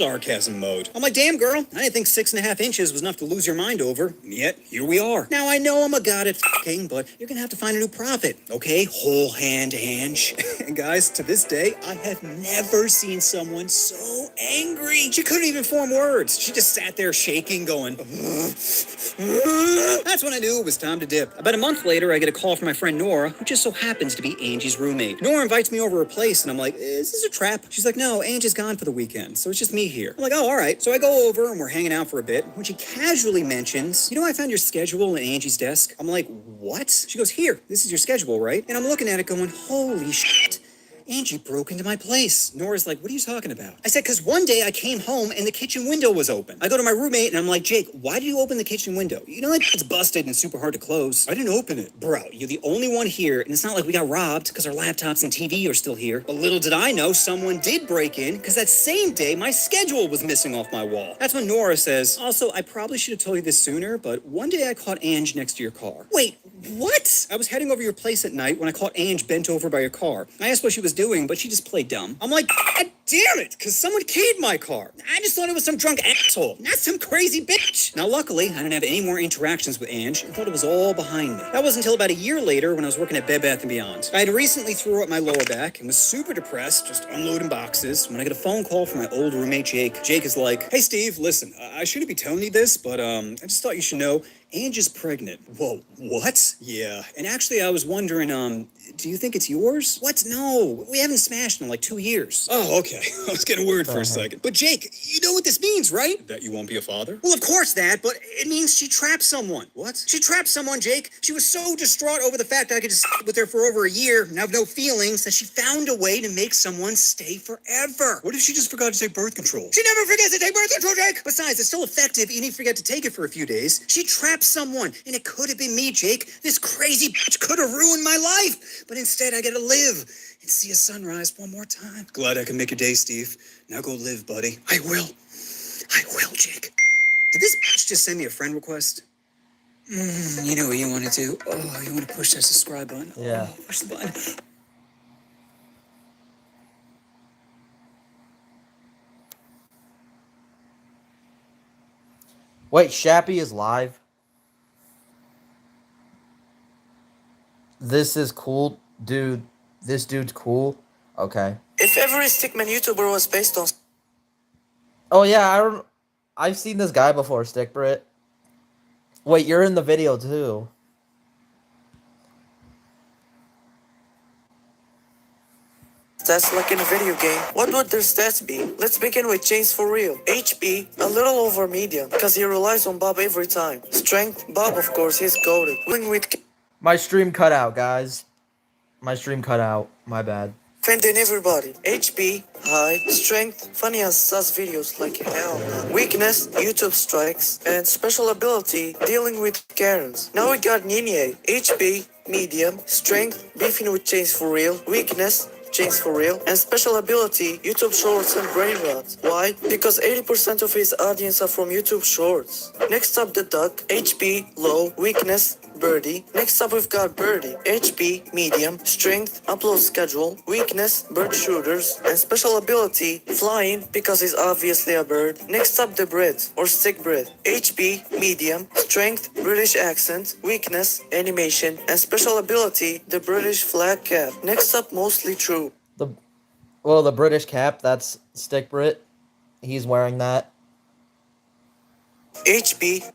sarcasm mode. I'm like, damn girl, I didn't think 6.5 inches was enough to lose your mind over. Yet, here we are. Now, I know I'm a god at f***ing, but you're gonna have to find a new prophet, okay? Whole hand Ange. And guys, to this day, I have never seen someone so angry. She couldn't even form words. She just sat there shaking, going, That's when I knew it was time to dip. About a month later, I get a call from my friend Nora, who just so happens to be Angie's roommate. Nora invites me over her place, and I'm like, is this a trap? She's like, no, Angie's gone for the weekend, so it's just me here. I'm like, oh, all right. So I go over, and we're hanging out for a bit, when she casually mentions, I found your schedule in Angie's desk. I'm like, what? She goes, here, this is your schedule, right? And I'm looking at it going, holy shit. Angie broke into my place. Nora's like, what are you talking about? I said, because one day I came home and the kitchen window was open. I go to my roommate and I'm like, Jake, why did you open the kitchen window? You know, it's busted and super hard to close. I didn't open it. Bro, you're the only one here, and it's not like we got robbed because our laptops and TV are still here. But little did I know someone did break in because that same day my schedule was missing off my wall. That's when Nora says, also, I probably should have told you this sooner, but one day I caught Ange next to your car. Wait, what? I was heading over your place at night when I caught Ange bent over by your car. I asked what she was doing, but she just played dumb. I'm like, God damn it, because someone keyed my car. I just thought it was some drunk asshole, not some crazy bitch. Now, luckily, I didn't have any more interactions with Ange and thought it was all behind me. That wasn't until about a year later when I was working at Bed Bath & Beyond. I had recently threw up my lower back and was super depressed, just unloading boxes, when I get a phone call from my old roommate, Jake. Jake is like, hey, Steve, listen, I shouldn't be telling you this, but I just thought you should know, Ange is pregnant. Whoa, what? Yeah. And actually, I was wondering, do you think it's yours? What? No. We haven't smashed in like 2 years. Oh, okay. I was getting worried for a second. But Jake, you know what this means, right? That you won't be a father? Well, of course that, but it means she trapped someone. What? She trapped someone, Jake. She was so distraught over the fact that I could just with her for over a year and have no feelings that she found a way to make someone stay forever. What if she just forgot to take birth control? She never forgets to take birth control, Jake! Besides, it's still effective even if you forget to take it for a few days. She trapped someone, and it could have been me, Jake. This crazy bitch could have ruined my life, but instead I get to live and see a sunrise one more time. Glad I can make your day, Steve. Now go live, buddy. I will, Jake. Did this bitch just send me a friend request? You know what you want to do? Oh, you want to push that subscribe button? Yeah. Oh, push the button. Wait, Shappy is live? This is cool, dude. This dude's cool. Okay. If every Stickman YouTuber was based on... Oh yeah, I've seen this guy before, Stick Brit. Wait, you're in the video too. stats like in a video game, what would their stats be? Let's begin with Chainsfr. HP, a little over medium, because he relies on Bob every time. Strength, Bob of course, he's goated. Winning with My stream cut out, guys. My stream cut out. My bad. defending everybody. HP, high. Strength, funny and sus videos like hell. Weakness, YouTube strikes. And special ability, dealing with Karens. Now we got Ninye. HP, medium. Strength, beefing with Chainsfr. Weakness, Chainsfr. And special ability, YouTube shorts and brain rot. Why? Because 80% of his audience are from YouTube shorts. Next up the duck, HP, low. Weakness, Birdie. Next up we've got Birdie. HP, medium. Strength, upload schedule. Weakness, bird shooters. And special ability, flying, because he's obviously a bird. Next up the bread, or stick bread. HP, medium. Strength, British accent. Weakness, animation. And special ability, the British flag cap. Next up, mostly true. The British cap, that's Stick Brit. He's wearing that. HP,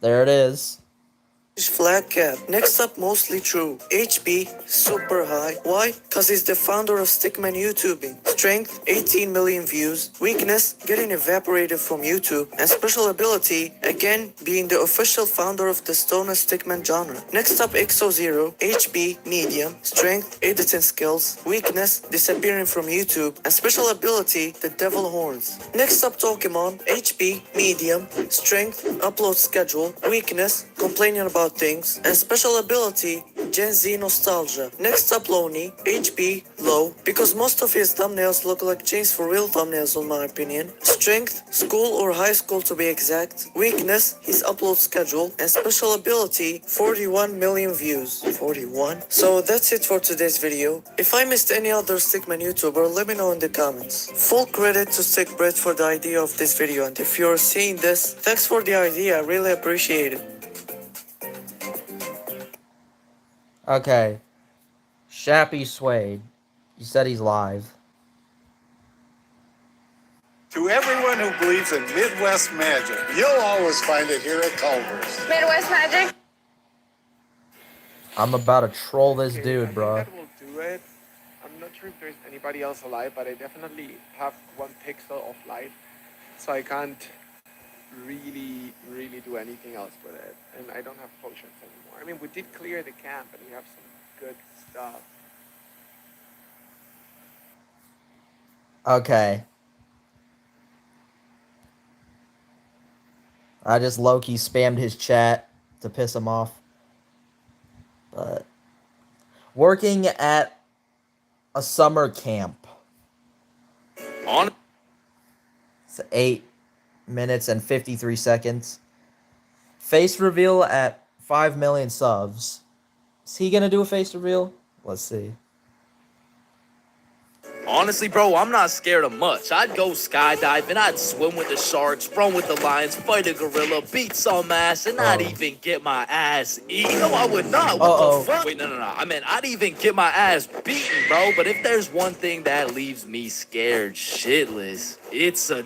There it is. flag cap. Next up, mostly true. HP, super high. Why? Cause he's the founder of Stickman YouTubing. Strength, 18 million views. Weakness, getting evaporated from YouTube. And special ability, again, being the official founder of the Stone and Stickman genre. Next up, XO0, HP, medium. Strength, editing skills. Weakness, disappearing from YouTube. And special ability, the devil horns. Next up, Pokemon, HP, medium. Strength, upload schedule. Weakness, complaining about things, and special ability, Gen Z nostalgia. Next up, Loney, HB, low, because most of his thumbnails look like Chainsfr real thumbnails in my opinion. Strength, school or high school to be exact. Weakness, his upload schedule. And special ability, 41 million views. 41? So that's it for today's video. If I missed any other Stickman YouTuber, let me know in the comments. Full credit to Stickbread for the idea of this video, and if you're seeing this, thanks for the idea, I really appreciate it. Okay. Shappy Suede. You said he's live. To everyone who believes in Midwest magic, you'll always find it here at Culver's. Midwest Magic? I'm about to troll this dude, bro. That will do it. I'm not sure if there's anybody else alive, but I definitely have 1 pixel of light, so I can't really do anything else with it. And I don't have potions anymore. I mean, we did clear the camp, and we have some good stuff. Okay. I just low-key spammed his chat to piss him off. But working at a summer camp. On. It's 8 minutes and 53 seconds. Face reveal at 5 million subs. Is he gonna do a face reveal? Let's see. Honestly, bro, I'm not scared of much. I'd go skydiving, I'd swim with the sharks, run with the lions, fight a gorilla, beat some ass, and not even get my ass eaten. No, I would not. What the fuck? Wait, no. I mean, I'd even get my ass beaten, bro. But if there's one thing that leaves me scared shitless, it's a...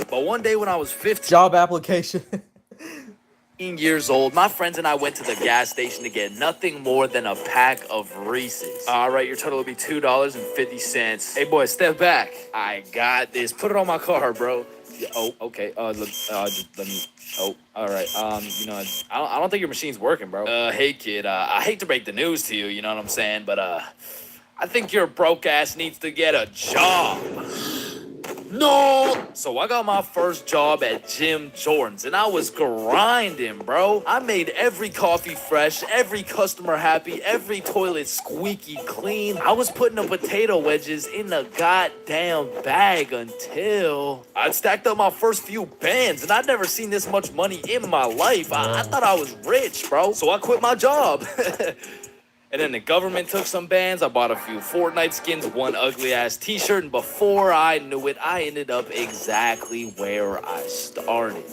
But one day when I was 15... Job application. years old, my friends and I went to the gas station to get nothing more than a pack of Reese's. All right, your total will be $2.50. Hey, boy, step back. I got this. Put it on my car, bro. Yeah, oh, okay. Just let me. Oh, all right. You know, I don't think your machine's working, bro. Hey, kid. I hate to break the news to you. You know what I'm saying? But I think your broke ass needs to get a job. No! So I got my first job at Jim Jordan's, and I was grinding, bro. I made every coffee fresh, every customer happy, every toilet squeaky clean. I was putting the potato wedges in the goddamn bag until I'd stacked up my first few bands, and I'd never seen this much money in my life. I thought I was rich, bro. So I quit my job. And then the government took some bands. I bought a few Fortnite skins, one ugly-ass t-shirt, and before I knew it, I ended up exactly where I started.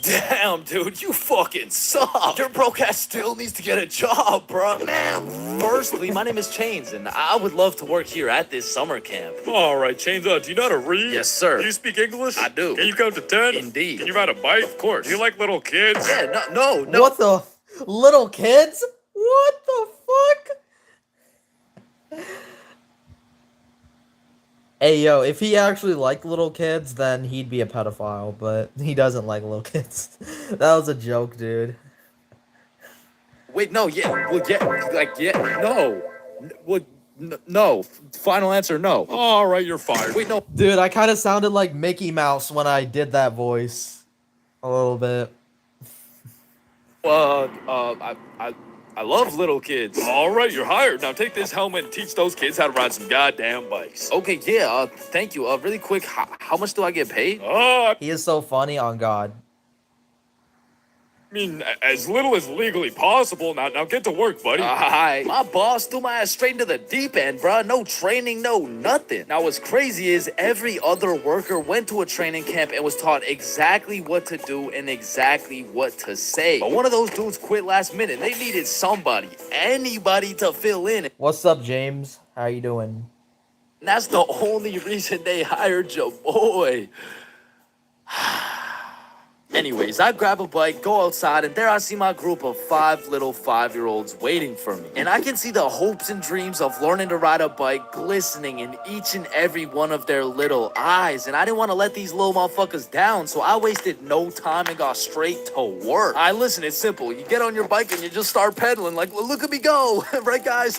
Damn, dude, you fucking suck. Your broke ass still needs to get a job, bro. Man, firstly, my name is Chains, and I would love to work here at this summer camp. All right, Chains, do you know how to read? Yes, sir. Do you speak English? I do. Can you count to 10? Indeed. Can you ride a bike? Of course. Do you like little kids? Yeah, no. What the? Little kids? What the fuck? Hey, yo, if he actually liked little kids, then he'd be a pedophile, but he doesn't like little kids. That was a joke, dude. Wait, no, yeah, well, yeah, like, yeah, no. Well, no. Final answer, no. All right, you're fired. Wait, no. Dude, I kind of sounded like Mickey Mouse when I did that voice. A little bit. I love little kids. All right, you're hired. Now take this helmet and teach those kids how to ride some goddamn bikes. Okay, yeah, thank you. Really quick, how much do I get paid? He is so funny, on God. I mean, as little as legally possible. Now get to work, buddy. Hi. My boss threw my ass straight into the deep end, bruh. No training, no nothing. Now, what's crazy is every other worker went to a training camp and was taught exactly what to do and exactly what to say. But one of those dudes quit last minute. They needed somebody, anybody to fill in. What's up, James? How you doing? And that's the only reason they hired your boy. Anyways, I grab a bike, go outside, and there I see my group of 5 little 5-year-olds waiting for me. And I can see the hopes and dreams of learning to ride a bike glistening in each and every one of their little eyes. And I didn't want to let these little motherfuckers down, so I wasted no time and got straight to work. All right, listen, it's simple. You get on your bike and you just start pedaling like, well, look at me go. Right, guys?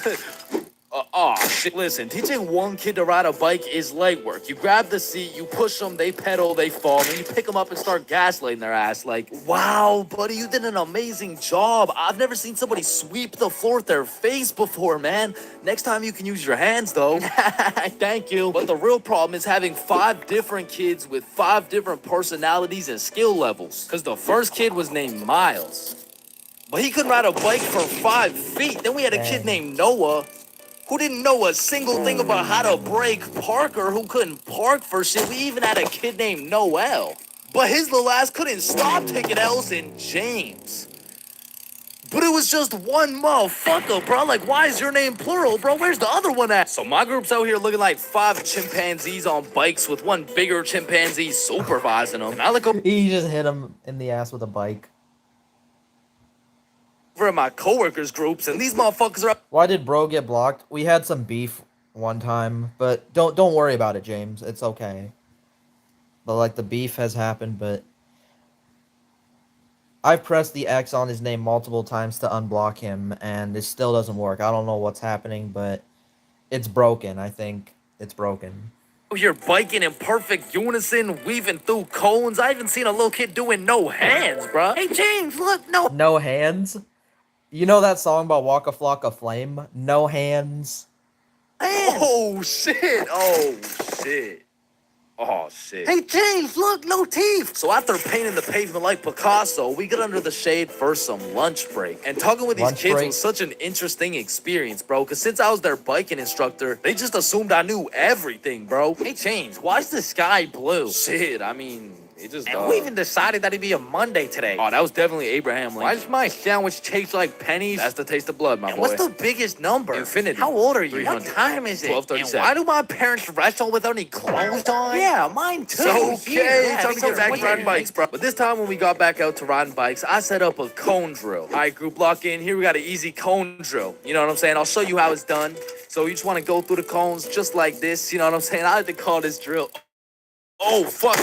Shit. Listen, teaching one kid to ride a bike is legwork. You grab the seat, you push them, they pedal, they fall, and then you pick them up and start gaslighting their ass. Like, wow, buddy, you did an amazing job. I've never seen somebody sweep the floor with their face before, man. Next time you can use your hands, though. Thank you. But the real problem is having 5 different kids with 5 different personalities and skill levels. Because the first kid was named Miles, but he couldn't ride a bike for 5 feet. Then we had a kid named Noah, who didn't know a single thing about how to brake. Parker, who couldn't park for shit. We even had a kid named Noel, but his little ass couldn't stop taking L's. And James, but it was just one motherfucker, bro. Like, why is your name plural, bro? Where's the other one at? So my group's out here looking like 5 chimpanzees on bikes with one bigger chimpanzee supervising them. And I look over He just hit him in the ass with a bike. at my coworkers' groups, and these motherfuckers are. Why did bro get blocked? We had some beef one time, but don't worry about it, James. It's okay. But like the beef has happened, but I've pressed the X on his name multiple times to unblock him, and it still doesn't work. I don't know what's happening, but it's broken. I think it's broken. You're biking in perfect unison, weaving through cones. I even seen a little kid doing no hands, bro. Hey, James, look, No hands? You know that song about Waka Flocka Flame? No hands. Oh, shit. Oh, shit. Oh, shit. Hey, James, look, no teeth. So after painting the pavement like Picasso, we get under the shade for some lunch break. And talking with these Lunch kids break? was such an interesting experience, bro. Because since I was their biking instructor, they just assumed I knew everything, bro. Hey, James, why's the sky blue? Shit, I mean, it just... And who even decided that it'd be a Monday today? Oh, that was definitely Abraham Lincoln. Why does my sandwich taste like pennies? That's the taste of blood, my boy. What's the biggest number? Infinity. How old are you? 300. What time is it? 12:37. And why do my parents wrestle without any clothes on? Yeah, mine too. It's okay. Yeah, Time to get back to riding bikes, bro. But this time when we got back out to riding bikes, I set up a cone drill. All right, group, lock in. Here we got an easy cone drill. You know what I'm saying? I'll show you how it's done. So you just want to go through the cones just like this. You know what I'm saying? I like to call this drill. Oh, fuck.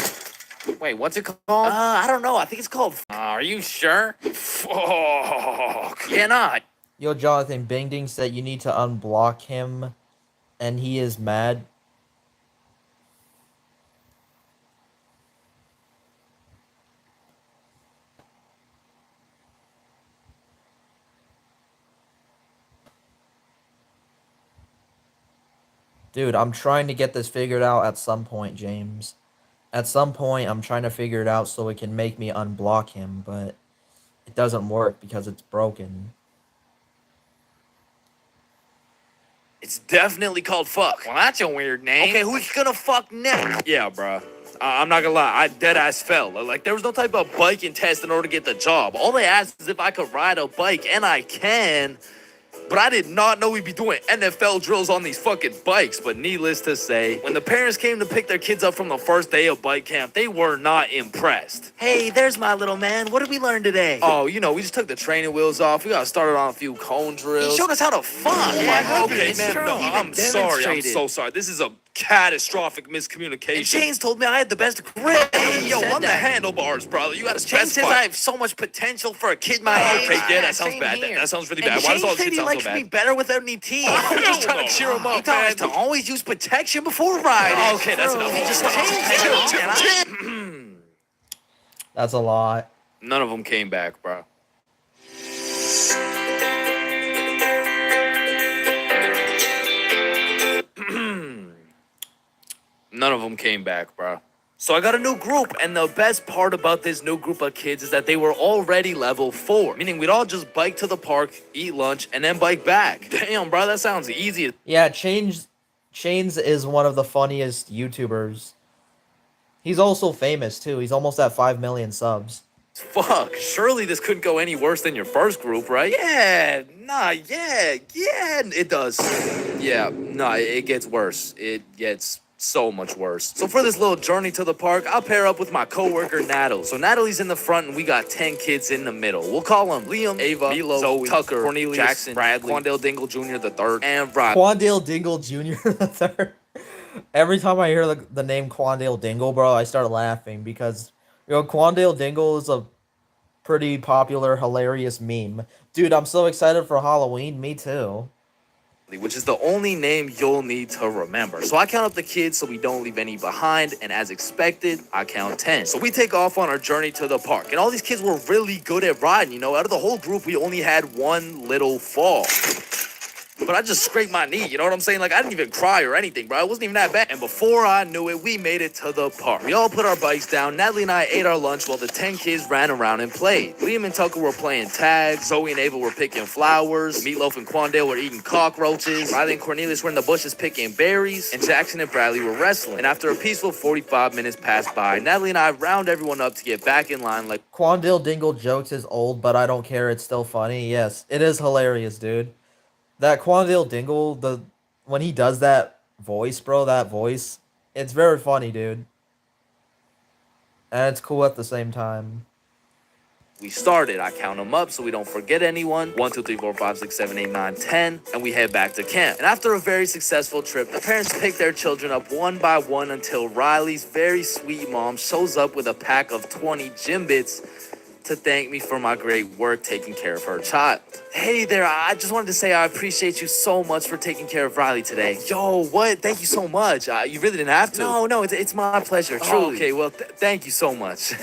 Wait, what's it called? I don't know. I think it's called. Are you sure? Fuck. Cannot. Yo, Jonathan, Bing Ding said you need to unblock him, and he is mad. Dude, I'm trying to get this figured out at some point, James. At some point, I'm trying to figure it out so it can make me unblock him, but it doesn't work because it's broken. It's definitely called fuck. Well, that's a weird name. Okay, who's gonna fuck next? Yeah, bro. I'm not gonna lie, I dead ass fell. Like, there was no type of biking test in order to get the job. All they asked is if I could ride a bike, and I can. But I did not know we'd be doing NFL drills on these fucking bikes. But needless to say, when the parents came to pick their kids up from the first day of bike camp, they were not impressed. Hey, there's my little man. What did we learn today? Oh, you know, we just took the training wheels off. We got started on a few cone drills. He showed us how to fuck. Yeah, okay, it's man. true. No, He I'm even sorry. I'm demonstrated. so sorry. This is a catastrophic miscommunication. And James told me I had the best grip. Hey, yo, I'm the handlebars, brother. You gotta James specify. says I have so much potential for a kid my age. Okay, yeah, that sounds same bad. here. That sounds really And bad. Why does James all this said shit he sound so likes bad? me better without any teeth. I'm just trying to cheer him He up, taught man. us to always use protection before riding. Okay, that's enough. He just changed it. That's a lot. None of them came back, bro. None of them came back, bro. So I got a new group, and the best part about this new group of kids is that they were already level 4, meaning we'd all just bike to the park, eat lunch, and then bike back. Damn, bro, that sounds easy. Yeah, Chains is one of the funniest YouTubers. He's also famous, too. He's almost at 5 million subs. Fuck, surely this couldn't go any worse than your first group, right? Yeah, it does. Yeah, it gets worse. It gets so much worse. So for this little journey to the park, I'll pair up with my coworker Natalie. So Natalie's in the front and we got 10 kids in the middle. We'll call them Liam, Ava, Milo, Zoe, Tucker, Cornelius, Jackson, Bradley, Quandale Dingle Jr. the third, and Rob. Quandale Dingle Jr. the third. Every time I hear the name Quandale Dingle, bro, I start laughing because, Quandale Dingle is a pretty popular, hilarious meme. Dude, I'm so excited for Halloween. Me too. which is the only name you'll need to remember. So I count up the kids so we don't leave any behind, and as expected, I count 10. So we take off on our journey to the park, and all these kids were really good at riding, you know? Out of the whole group, we only had one little fall. But I just scraped my knee, you know what I'm saying? Like, I didn't even cry or anything, bro. It wasn't even that bad. And before I knew it, we made it to the park. We all put our bikes down. Natalie and I ate our lunch while the 10 kids ran around and played. Liam and Tucker were playing tag. Zoe and Ava were picking flowers. Meatloaf and Quandale were eating cockroaches. Riley and Cornelius were in the bushes picking berries. And Jackson and Bradley were wrestling. And after a peaceful 45 minutes passed by, Natalie and I round everyone up to get back in line like... Quandale Dingle jokes is old, but I don't care. It's still funny. Yes, it is hilarious, dude. That Quandale Dingle, when he does that voice, bro, it's very funny, dude. And it's cool at the same time. We started. I count them up so we don't forget anyone. 1, 2, 3, 4, 5, 6, 7, 8, 9, 10. And we head back to camp. And after a very successful trip, the parents pick their children up one by one until Riley's very sweet mom shows up with a pack of 20 gym bits to thank me for my great work taking care of her child. Hey there, I just wanted to say I appreciate you so much for taking care of Riley today. Yo, what? Thank you so much. You really didn't have to. No, it's my pleasure, truly. Oh, okay, well, thank you so much.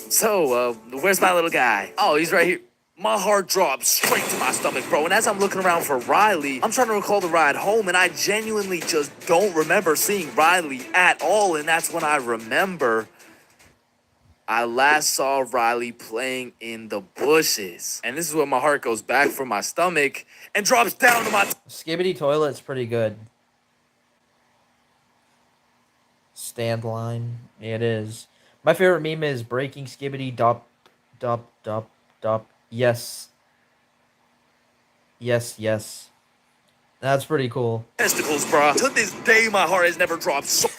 So, where's my little guy? Oh, he's right here. My heart drops straight to my stomach, bro. And as I'm looking around for Riley, I'm trying to recall the ride home, and I genuinely just don't remember seeing Riley at all. And that's when I remember I last saw Riley playing in the bushes. And this is when my heart goes back from my stomach and drops down to my... Skibbity Toilet's pretty good. Stand line. It is. My favorite meme is breaking Skibbity dop. Yes. Yes. That's pretty cool. Testicles, bro. To this day, my heart has never dropped so...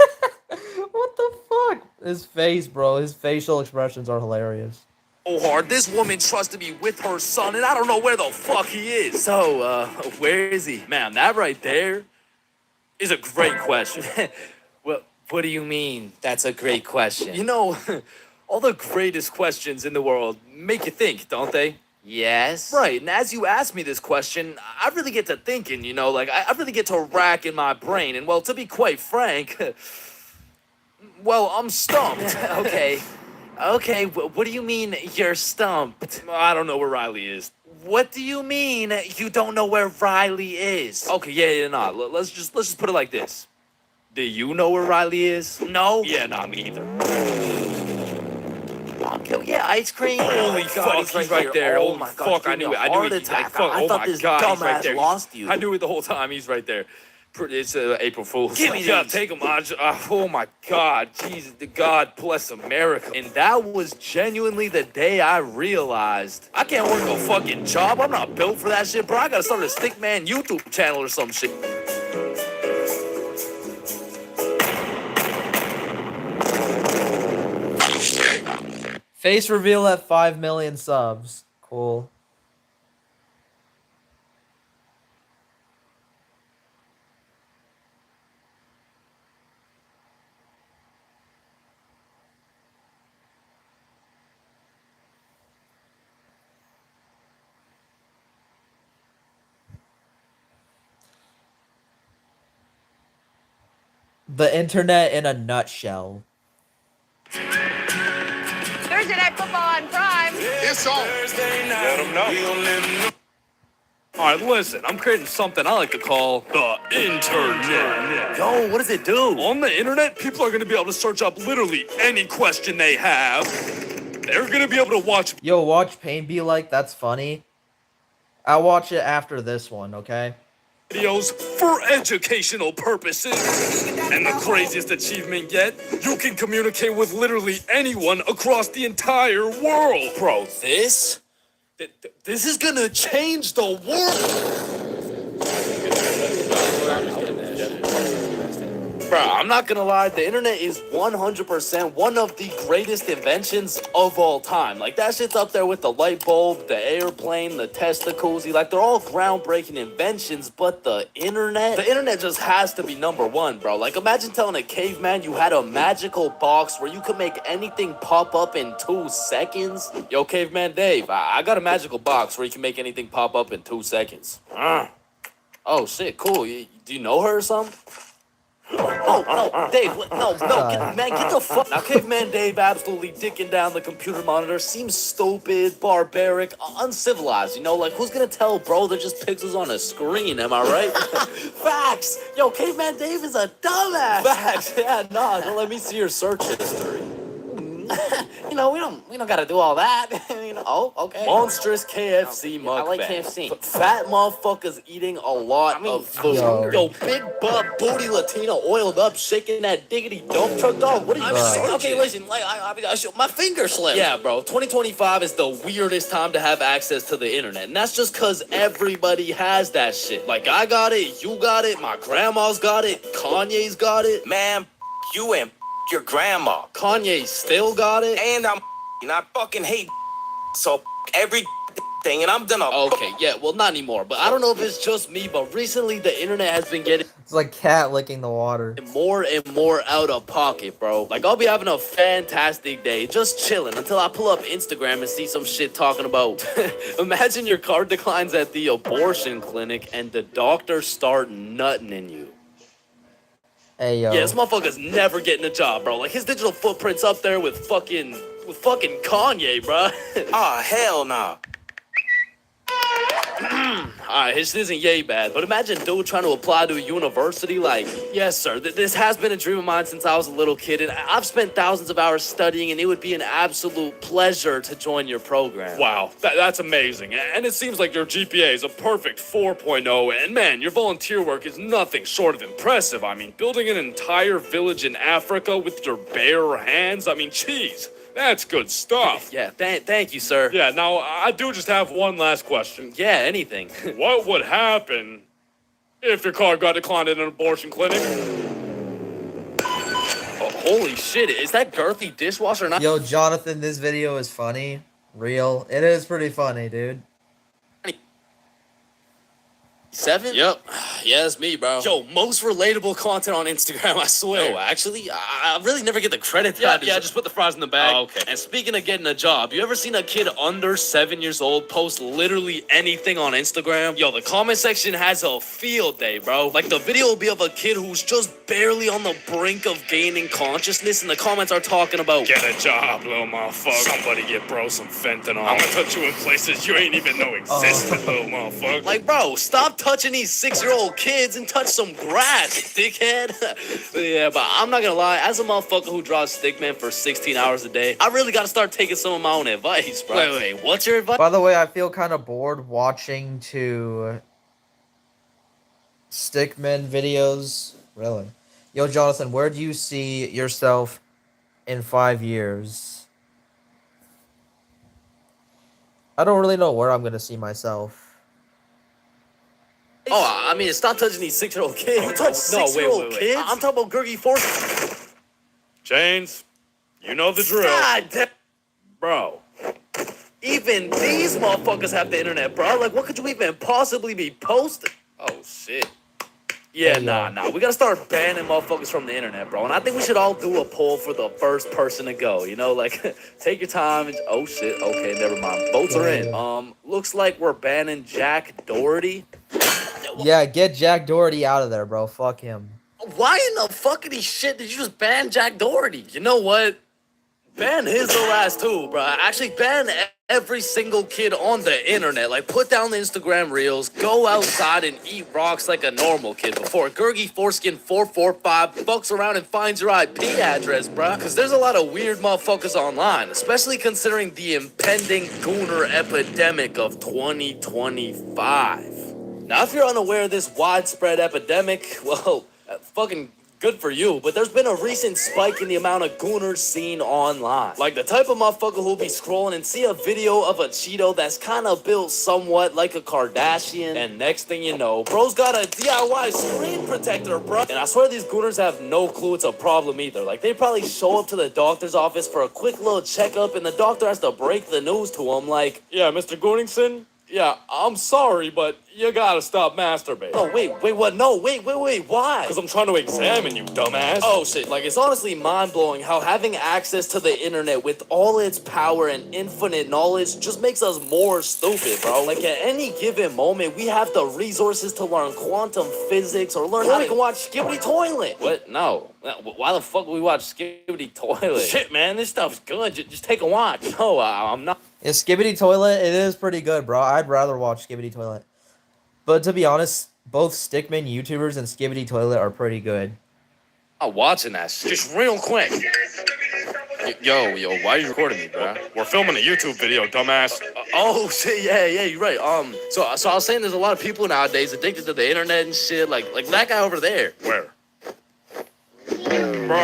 What the fuck? His face, bro. His facial expressions are hilarious. hard. This woman trusted me with her son, and I don't know where the fuck he is. So, where is he? Man, that right there is a great question. What do you mean, that's a great question? You know, all the greatest questions in the world make you think, don't they? Yes. Right, and as you ask me this question, I really get to thinking, you know, like, I really get to rack in my brain, and, well, to be quite frank, well, I'm stumped. Okay, what do you mean you're stumped? I don't know where Riley is. What do you mean you don't know where Riley is? Okay, yeah, nah, let's just put it like this. Do you know where Riley is? No? Yeah, nah, me either. Yeah, ice cream. Holy fuck, he's right there. Oh my god, fuck, I knew it. I knew it. I thought this dumbass lost you. I knew it the whole time. He's right there. It's April Fool's. Give me these. Yeah, take him, Aj. Oh my god, Jesus, God bless America. And that was genuinely the day I realized I can't work a fucking job. I'm not built for that shit, bro. I gotta start a Stickman YouTube channel or some shit. Face reveal at 5 million subs. Cool. The internet in a nutshell. Thursday Night Football on Prime. It's on. Let them know. Alright, listen, I'm creating something I like to call the internet. Yo, what does it do? On the internet, people are going to be able to search up literally any question they have. They're going to be able to watch... Yo, watch Pain Be Like, that's funny. I'll watch it after this one, okay? Videos for educational purposes. And the craziest achievement yet, you can communicate with literally anyone across the entire world. Bro, this is gonna change the world. Bro, I'm not gonna lie, the internet is 100% one of the greatest inventions of all time. Like, that shit's up there with the light bulb, the airplane, the Testacuzzi. Like, they're all groundbreaking inventions, but the internet just has to be number one, bro. Like, imagine telling a caveman you had a magical box where you could make anything pop up in 2 seconds. Yo, caveman Dave, I got a magical box where you can make anything pop up in 2 seconds. Oh, shit, cool. Do you know her or something? No, Dave, man, get the fuck. Now, Caveman Dave absolutely dicking down the computer monitor seems stupid, barbaric, uncivilized, you know? Like, who's gonna tell, bro? They're just pixels on a screen, am I right? Facts! Yo, Caveman Dave is a dumbass! Facts, yeah, nah, don't let me see your search history. You know, we don't gotta do all that. You know. Oh, okay. Monstrous KFC mukbang. I like KFC. Fat motherfuckers eating a lot of food. Yo, big butt booty Latino oiled up, shaking that diggity dump truck dog. What are you saying? Okay, listen, like my finger slipped. Yeah, bro. 2025 is the weirdest time to have access to the internet, and that's just cause everybody has that shit. Like, I got it, you got it, my grandma's got it, Kanye's got it. Man, you and your grandma. Kanye still got it. And I fucking hate so every thing, and I'm done. Okay, yeah, well, not anymore, but I don't know if it's just me, but recently the internet has been getting It's like cat licking the water. more and more out of pocket, bro. Like, I'll be having a fantastic day, just chilling, until I pull up Instagram and see some shit talking about, imagine your card declines at the abortion clinic and the doctor start nutting in you. Hey, yo. Yeah, this motherfucker's never getting a job, bro. Like, his digital footprint's up there with fucking Kanye, bro. Ah, hell nah. Alright, this isn't yay bad, but imagine dude trying to apply to a university like, yes sir, this has been a dream of mine since I was a little kid, and I've spent thousands of hours studying, and it would be an absolute pleasure to join your program. Wow, that's amazing. And it seems like your GPA is a perfect 4.0, and man, your volunteer work is nothing short of impressive. I mean, building an entire village in Africa with your bare hands, I mean, jeez. That's good stuff. Yeah, thank you, sir. Yeah, now, I do just have one last question. Yeah, anything. What would happen if your car got declined at an abortion clinic? Oh, holy shit, is that girthy dishwasher not? Yo, Jonathan, this video is funny. Real. It is pretty funny, dude. 7? Yep. Yeah, it's me, bro. Yo, most relatable content on Instagram, I swear. No, actually, I really never get the credit. Yeah, just put the fries in the bag. Oh, okay. And speaking of getting a job, you ever seen a kid under 7 years old post literally anything on Instagram? Yo, the comment section has a field day, bro. Like, the video will be of a kid who's just barely on the brink of gaining consciousness, and the comments are talking about, get a job, little motherfucker. Somebody get bro some fentanyl. I'm gonna touch you in places you ain't even know existed, little motherfucker. like, bro, stop touching these 6-year-old kids and touch some grass, dickhead. Yeah, but I'm not gonna lie, as a motherfucker who draws stickman for 16 hours a day, I really gotta start taking some of my own advice, bro. Wait, what's your advice? By the way, I feel kind of bored watching to stickman videos. Really? Yo, Jonathan, where do you see yourself in 5 years? I don't really know where I'm gonna see myself. Oh, I mean, stop touching these 6-year-old kids. You touch 6-year-old kids? I'm talking about Gurgi Force. Chains, you know the drill. God damn. Bro. Even these motherfuckers have the internet, bro. Like, what could you even possibly be posting? Oh, shit. Yeah, nah. We gotta start banning motherfuckers from the internet, bro. And I think we should all do a poll for the first person to go. You know, like, take your time. And, oh, shit. Okay, never mind. Votes are in. Looks like we're banning Jack Doherty. Yeah, get Jack Doherty out of there, bro. Fuck him. Why in the fuckity shit did you just ban Jack Doherty? You know what? Ban his little ass too, bro. Actually, ban every single kid on the internet. Like, put down the Instagram reels, go outside and eat rocks like a normal kid before Gurgi Foreskin 445 fucks around and finds your IP address, bro. Because there's a lot of weird motherfuckers online, especially considering the impending gooner epidemic of 2025. Now, if you're unaware of this widespread epidemic, well, fucking Good for you, but there's been a recent spike in the amount of gooners seen online. Like the type of motherfucker who'll be scrolling and see a video of a Cheeto that's kind of built somewhat like a Kardashian, and next thing you know, bro's got a DIY screen protector, bro. And I swear these gooners have no clue it's a problem either. Like they probably show up to the doctor's office for a quick little checkup, and the doctor has to break the news to him like, Yeah, Mr. Gooningson? Yeah, I'm sorry, but you gotta stop masturbating. oh, wait, what? No, wait, why? Because I'm trying to examine you, dumbass. Oh shit, like it's honestly mind-blowing how having access to the internet with all its power and infinite knowledge just makes us more stupid, bro. Like at any given moment, we have the resources to learn quantum physics or learn how to watch Skibbity Toilet. What? No. Why the fuck would we watch Skibbity Toilet? Shit, man, this stuff's good. Just take a watch. No, I'm not. Yeah, Skibbity Toilet, it is pretty good, bro. I'd rather watch Skibbity Toilet. But to be honest, both Stickman YouTubers and Skibbity Toilet are pretty good. I'm watching that shit. Just real quick. Yo, why are you recording me, bro? We're filming a YouTube video, dumbass. Oh shit, yeah, you're right. So I was saying there's a lot of people nowadays addicted to the internet and shit, like that guy over there. Where? Bro,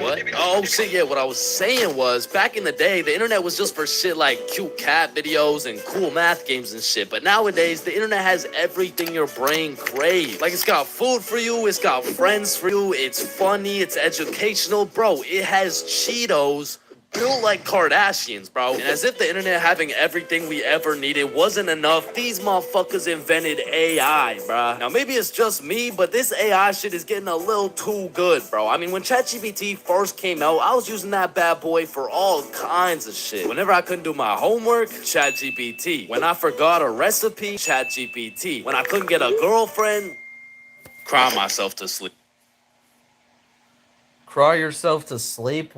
what? Oh shit, yeah, what I was saying was, back in the day, the internet was just for shit like cute cat videos and cool math games and shit, but nowadays, the internet has everything your brain craves. Like, it's got food for you, it's got friends for you, it's funny, it's educational, bro, it has Cheetos built like Kardashians, bro. And as if the internet having everything we ever needed wasn't enough, these motherfuckers invented AI, bruh. Now, maybe it's just me, but this AI shit is getting a little too good, bro. I mean, when ChatGPT first came out, I was using that bad boy for all kinds of shit. Whenever I couldn't do my homework, ChatGPT. When I forgot a recipe, ChatGPT. When I couldn't get a girlfriend, cry myself to sleep. Cry yourself to sleep?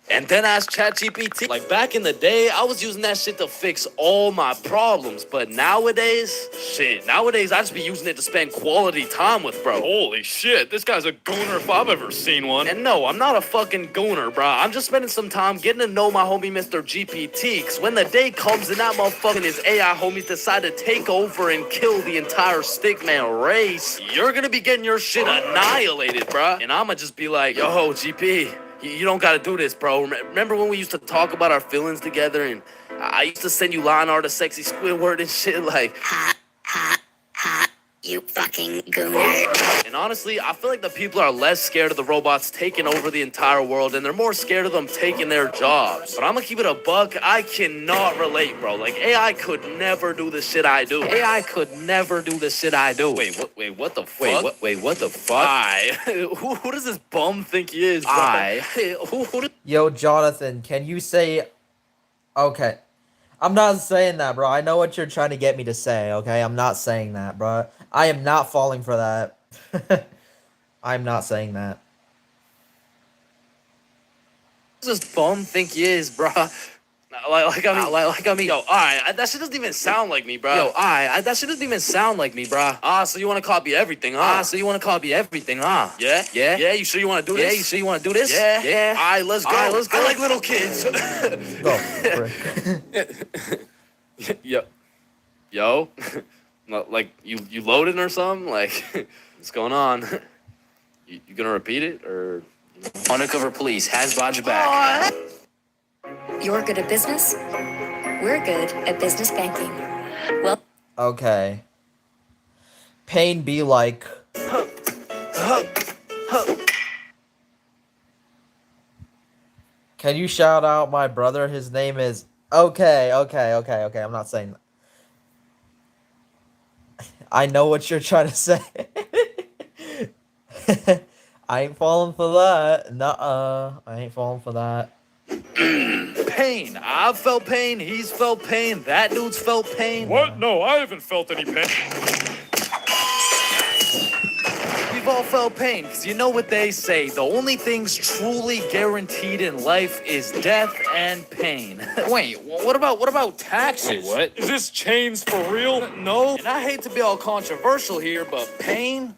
And then ask ChatGPT. Like back in the day, I was using that shit to fix all my problems. But nowadays, I just be using it to spend quality time with, bro. Holy shit, this guy's a gooner if I've ever seen one. And no, I'm not a fucking gooner, bro. I'm just spending some time getting to know my homie Mr. GPT. Cause when the day comes and that motherfucker and his AI homies decide to take over and kill the entire Stickman race, you're gonna be getting your shit annihilated, bro. And I'ma just be like, yo, GP. You don't gotta do this, bro. Remember when we used to talk about our feelings together and I used to send you line art of sexy Squidward and shit like, hot, you fucking gooner. And honestly, I feel like the people are less scared of the robots taking over the entire world and they're more scared of them taking their jobs. But I'm gonna keep it a buck. I cannot relate, bro. Like, AI could never do the shit I do. AI could never do the shit I do. Wait, what the fuck? Wait, what the fuck? Who does this bum think he is, bro? Yo, Jonathan, can you say... Okay. I'm not saying that, bro. I know what you're trying to get me to say, okay? I'm not saying that, bro. I am not falling for that. I'm not saying that. Who does this bum think he is, bro? Like I mean, yo, alright, that shit doesn't even sound like me, bro. Yo, alright, that shit doesn't even sound like me, bro. So you wanna copy everything, huh? Yeah, you sure you wanna do this? Yeah. Alright, let's go. I like little kids. Yo. Like, you loading or something? Like, what's going on? You gonna repeat it, or? Undercover police has got your back. You're good at business. We're good at business banking. Well, okay. Pain be like... Can you shout out my brother? His name is... Okay. I'm not saying that. I know what you're trying to say. I ain't falling for that. Nuh-uh. I ain't falling for that. Pain. I've felt pain. He's felt pain. That dude's felt pain. What? No, I haven't felt any pain. We've all felt pain, because you know what they say. The only things truly guaranteed in life is death and pain. Wait, what about taxes? What? Is this Chainsfr for real? No. And I hate to be all controversial here, but pain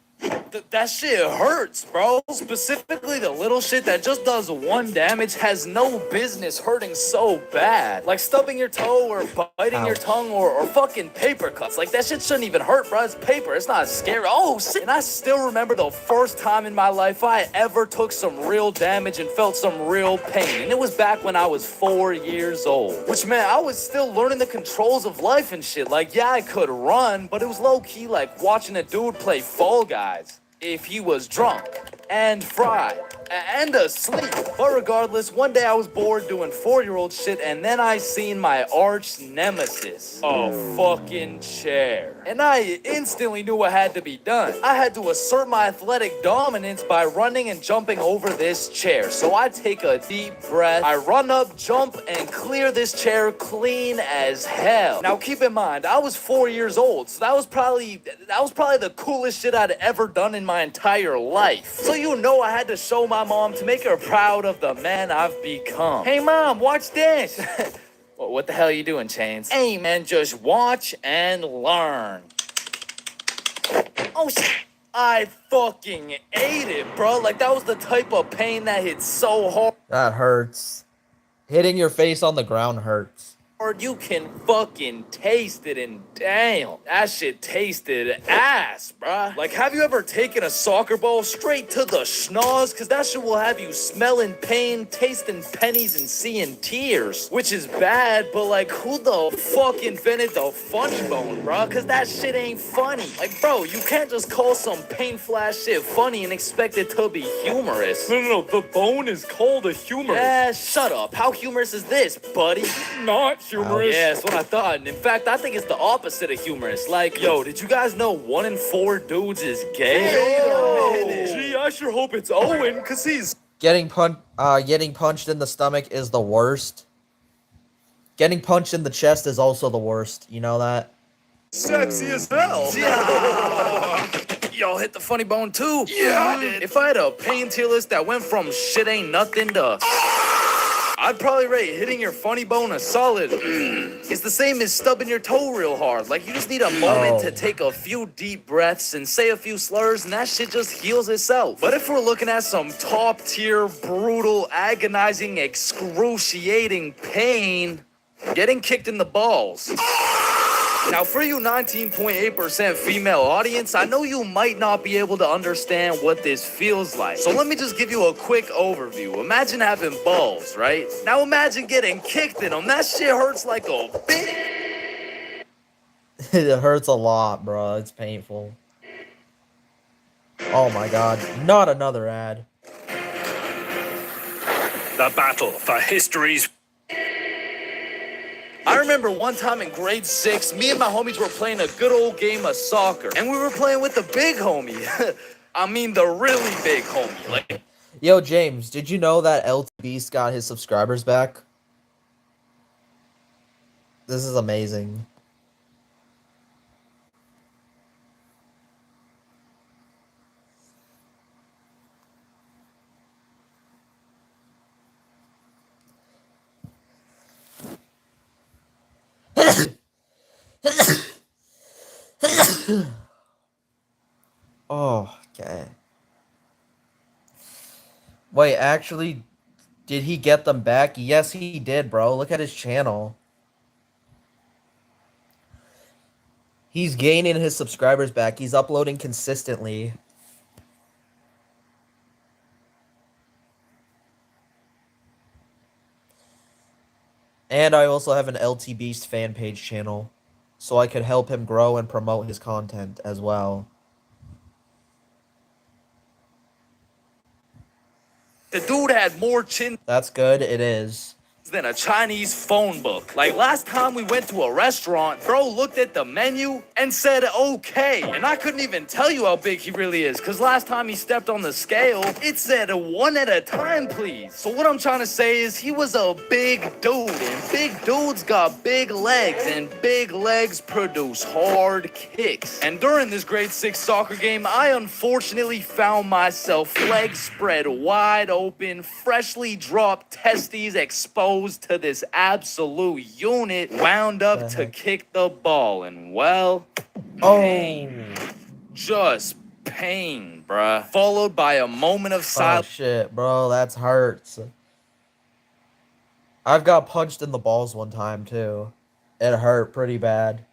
That shit hurts, bro. Specifically, the little shit that just does 1 damage has no business hurting so bad. Like stubbing your toe or biting your tongue or fucking paper cuts. Like, that shit shouldn't even hurt, bro. It's paper. It's not scary. Oh, shit. And I still remember the first time in my life I ever took some real damage and felt some real pain. And it was back when I was 4 years old. Which meant I was still learning the controls of life and shit. Like, yeah, I could run, but it was low-key like watching a dude play Fall Guys. If he was drunk and fried and asleep. But regardless, one day I was bored doing 4-year-old shit, and then I seen my arch nemesis, a fucking chair. And I instantly knew what had to be done. I had to assert my athletic dominance by running and jumping over this chair. So I take a deep breath, I run up, jump, and clear this chair clean as hell. Now keep in mind, I was 4 years old, so that was probably the coolest shit I'd ever done in my entire life. So you know I had to show my mom to make her proud of the man I've become. Hey mom, watch this. What the hell are you doing, Chains? Hey man, just watch and learn. Oh shit. I fucking ate it, bro. Like, that was the type of pain that hit so hard. That hurts. Hitting your face on the ground hurts. You can fucking taste it, and damn, that shit tasted ass, bruh. Like, have you ever taken a soccer ball straight to the schnoz? Cause that shit will have you smelling pain, tasting pennies, and seeing tears. Which is bad, but like, who the fuck invented the funny bone, bruh? Cause that shit ain't funny. Like, bro, you can't just call some painful ass shit funny and expect it to be humorous. No, the bone is called a humorous. Yeah, shut up. How humorous is this, buddy? Not humorous. Yeah, that's what I thought. And in fact, I think it's the opposite of humorous. Like, yo, did you guys know 1 in 4 dudes is gay? Gee, I sure hope it's Owen, cause he's Getting punched in the stomach is the worst. Getting punched in the chest is also the worst. You know that? sexy as hell. Y'all hit the funny bone too? Yeah, I did. If I had a pain tier list that went from shit ain't nothing to I'd probably rate hitting your funny bone a solid. It's the same as stubbing your toe real hard. Like, you just need a moment to take a few deep breaths and say a few slurs, and that shit just heals itself. But if we're looking at some top tier, brutal, agonizing, excruciating pain, getting kicked in the balls. Now, for you 19.8% female audience, I know you might not be able to understand what this feels like. So let me just give you a quick overview. Imagine having balls, right? Now imagine getting kicked in them. That shit hurts like a bitch. It hurts a lot, bro. It's painful. Oh my god. Not another ad. The battle for history's... I remember one time in grade 6, me and my homies were playing a good old game of soccer. And we were playing with the big homie. I mean, the really big homie. Like, yo, James, did you know that LT Beast got his subscribers back? This is amazing. Oh, okay. Wait, actually, did he get them back? Yes, he did, bro. Look at his channel. He's gaining his subscribers back. He's uploading consistently. And I also have an LT Beast fan page channel, so I could help him grow and promote his content as well. the dude had more chin That's good, it is. than a Chinese phone book. Like, last time we went to a restaurant, bro looked at the menu and said okay. And I couldn't even tell you how big he really is, because last time he stepped on the scale, it said 1 at a time, please. So what I'm trying to say is he was a big dude, and big dudes got big legs, and big legs produce hard kicks. And during this grade 6 soccer game, I unfortunately found myself legs spread wide open, freshly dropped testes exposed to this absolute unit, wound up to kick the ball, and well, pain. Just pain, bruh, followed by a moment of Oh silence. shit, bro, that's hurts. I've got punched in the balls one time too. It hurt pretty bad.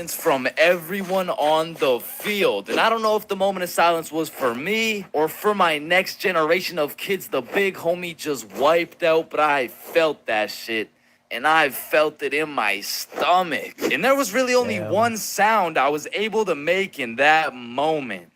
From everyone on the field. And I don't know if the moment of silence was for me or for my next generation of kids the big homie just wiped out, but I felt that shit. And I felt it in my stomach. And there was really only one sound I was able to make in that moment.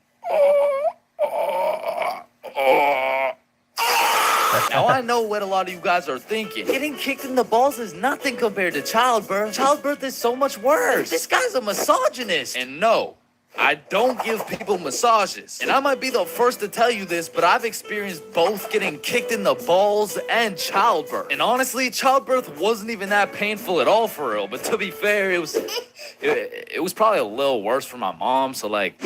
Now I know what a lot of you guys are thinking. Getting kicked in the balls is nothing compared to childbirth. Childbirth is so much worse. This guy's a misogynist. And no, I don't give people massages. And I might be the first to tell you this, but I've experienced both getting kicked in the balls and childbirth. And honestly, childbirth wasn't even that painful at all for real. But to be fair, it was probably a little worse for my mom, so like...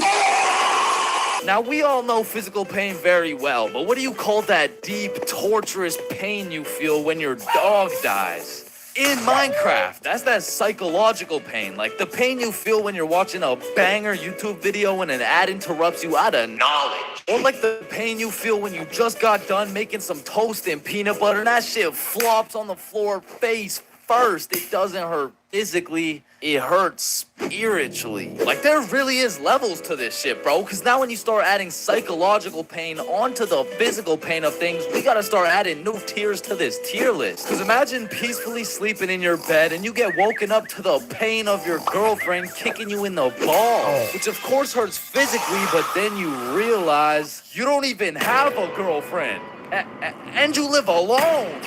Now, we all know physical pain very well, but what do you call that deep, torturous pain you feel when your dog dies? In Minecraft, that's that psychological pain, like the pain you feel when you're watching a banger YouTube video and an ad interrupts you out of knowledge. Or like the pain you feel when you just got done making some toast and peanut butter and that shit flops on the floor face first. It doesn't hurt physically, it hurts spiritually. Like, there really is levels to this shit, bro, because now when you start adding psychological pain onto the physical pain of things, we gotta start adding new tiers to this tier list. Because imagine peacefully sleeping in your bed and you get woken up to the pain of your girlfriend kicking you in the balls, which of course hurts physically, but then you realize you don't even have a girlfriend, and you live alone.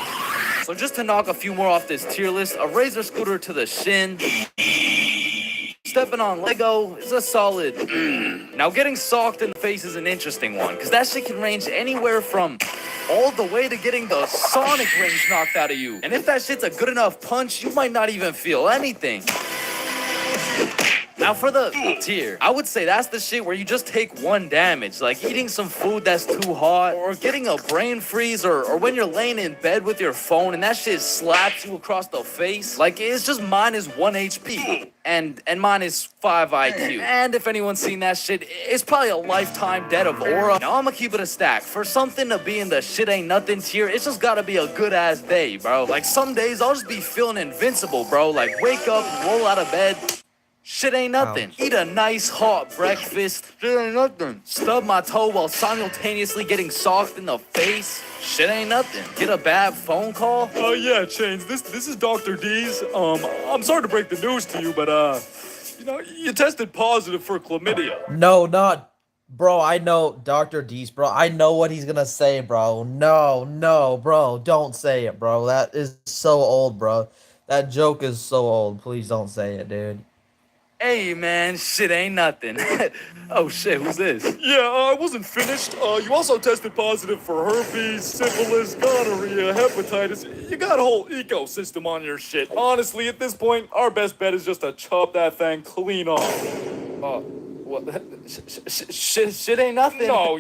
So just to knock a few more off this tier list, a razor scooter to the shin, stepping on Lego is a solid. Now getting socked in the face is an interesting one, because that shit can range anywhere from all the way to getting the sonic rings knocked out of you. And if that shit's a good enough punch, you might not even feel anything. Now for the tier, I would say that's the shit where you just take one damage, like eating some food that's too hot, or getting a brain freeze, or when you're laying in bed with your phone and that shit slaps you across the face. Like, it's just -1 HP and -5 IQ. And if anyone's seen that shit, it's probably a lifetime debt of aura. Now I'm gonna keep it a stack. For something to be in the shit ain't nothing tier, it's just gotta be a good ass day, bro. Like, some days I'll just be feeling invincible, bro. Like, wake up, roll out of bed, shit ain't nothing. Eat a nice hot breakfast. Shit ain't nothing. Stub my toe while simultaneously getting socked in the face. Shit ain't nothing. Get a bad phone call. Yeah, Chains, this is Dr. D's. I'm sorry to break the news to you, but, you know, you tested positive for chlamydia. No, not... Bro, I know Dr. D's, bro. I know what he's gonna say, bro. No, bro. Don't say it, bro. That is so old, bro. That joke is so old. Please don't say it, dude. Hey, man, shit ain't nothing. Oh, shit, who's this? Yeah, I wasn't finished. You also tested positive for herpes, syphilis, gonorrhea, hepatitis. You got a whole ecosystem on your shit. Honestly, at this point, our best bet is just to chop that thing clean off. What? Shit ain't nothing. No,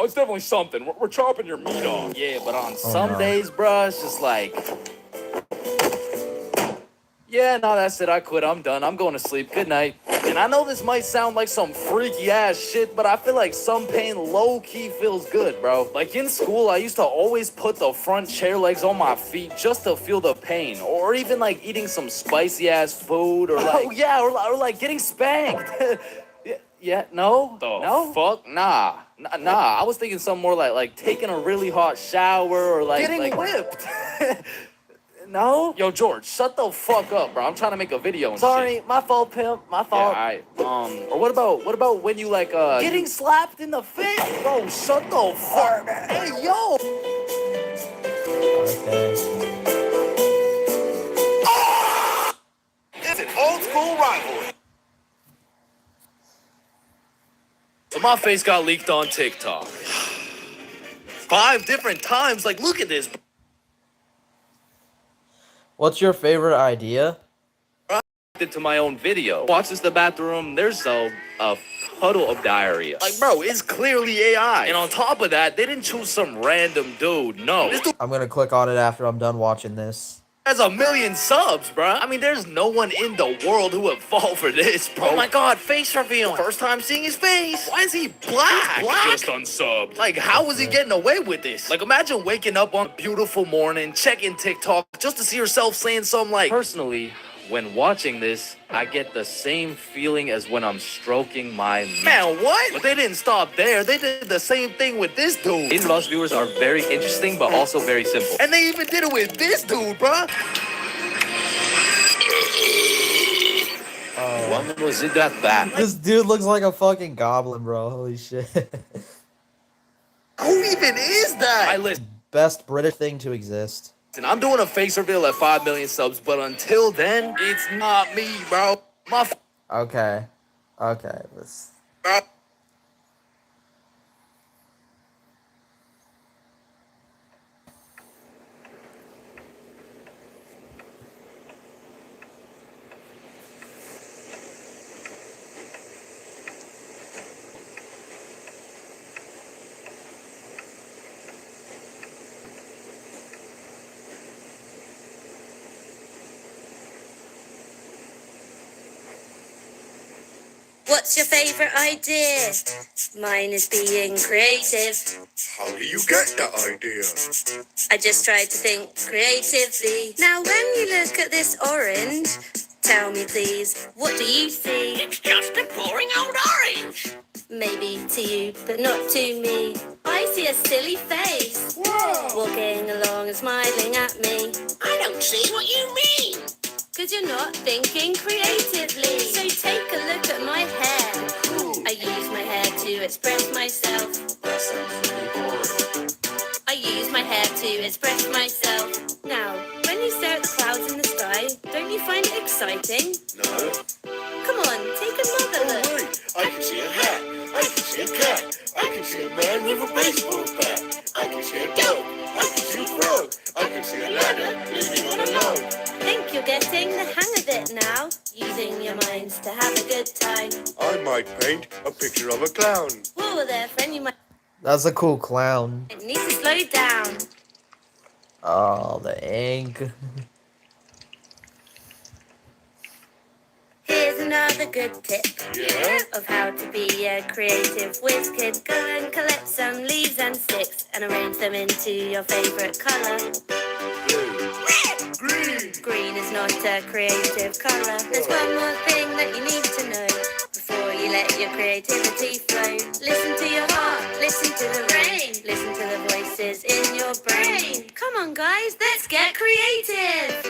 it's definitely something. We're chopping your meat off. Yeah, but on some days, bruh, it's just like... Yeah, no, that's it. I quit. I'm done. I'm going to sleep. Good night. And I know this might sound like some freaky ass shit, but I feel like some pain low-key feels good, bro. Like in school, I used to always put the front chair legs on my feet just to feel the pain. Or even like eating some spicy ass food, or like... Oh, yeah, or like getting spanked. No? No? Fuck? Nah. I was thinking something more like taking a really hot shower, or like... Getting whipped. No? Yo, George, shut the fuck up, bro. I'm trying to make a video and Sorry, shit. my fault, pimp. My fault. Yeah, alright. Or what about when you like Getting slapped in the face? Bro, shut the fuck. Hey, yo. Okay. It's an old school rivalry. So my face got leaked on TikTok. 5 different times. Like, look at this. What's your favorite idea? To my own video. Watches the bathroom. There's a puddle of diarrhea. Like, bro, it's clearly AI. And on top of that, they didn't choose some random dude. No. I'm gonna click on it after I'm done watching this. has 1 million subs, bruh. I mean, there's no one in the world who would fall for this, bro. Oh my god, face reveal. First time seeing his face. Why is he black? Just unsubbed. Like, how was he getting away with this? Like, imagine waking up on a beautiful morning, checking TikTok, just to see yourself saying something like, personally, when watching this, I get the same feeling as when I'm stroking my man. What? But they didn't stop there. They did the same thing with this dude. In-laws viewers are very interesting, but also very simple. And they even did it with this dude, bruh. When was it that? This dude looks like a fucking goblin, bro. Holy shit. Who even is that? I listen. Best British thing to exist. And I'm doing a face reveal at 5 million subs, but until then, it's not me, bro. Okay. Okay. Let's... What's your favorite idea? Mine is being creative. How do you get the idea? I just tried to think creatively. Now, when you look at this orange, tell me please, what do you see? It's just a boring old orange. Maybe to you, but not to me. I see a silly face. Whoa. Walking along and smiling at me. I don't see what you mean. Cause you're not thinking creatively. So take a look at my hair. I use my hair to express myself. I use my hair to express myself. Now, when you stare at the clouds in the sky, don't you find it exciting? No. Come on, take another look. Wait, I can see a hat. I can see a cat. I can see a man with a baseball bat. I can see a dog. I can see a frog. I can see a ladder leaning on a log. Think you're getting the hang of it now, using your minds to have a good time. I might paint a picture of a clown. Whoa there, friend, you might That's a cool clown. need to slow down. Oh, the ink. Here's another good tip Yeah? of how to be a creative whiz kid. Go and collect some leaves and sticks and arrange them into your favorite color. Green. Green is not a creative color. There's one more thing that you need to know before you let your creativity flow. Listen to your heart, listen to the rain, listen to the voices in your brain. Come on, guys, let's get creative.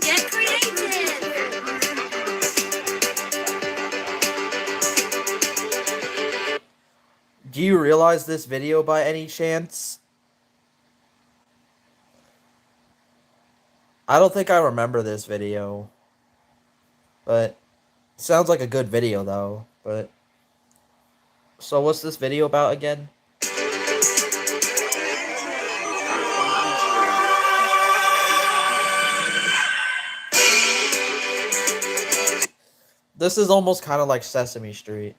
Get creative. Do you realize this video by any chance? I don't think I remember this video. But it sounds like a good video though. But so what's this video about again? This is almost kind of like Sesame Street.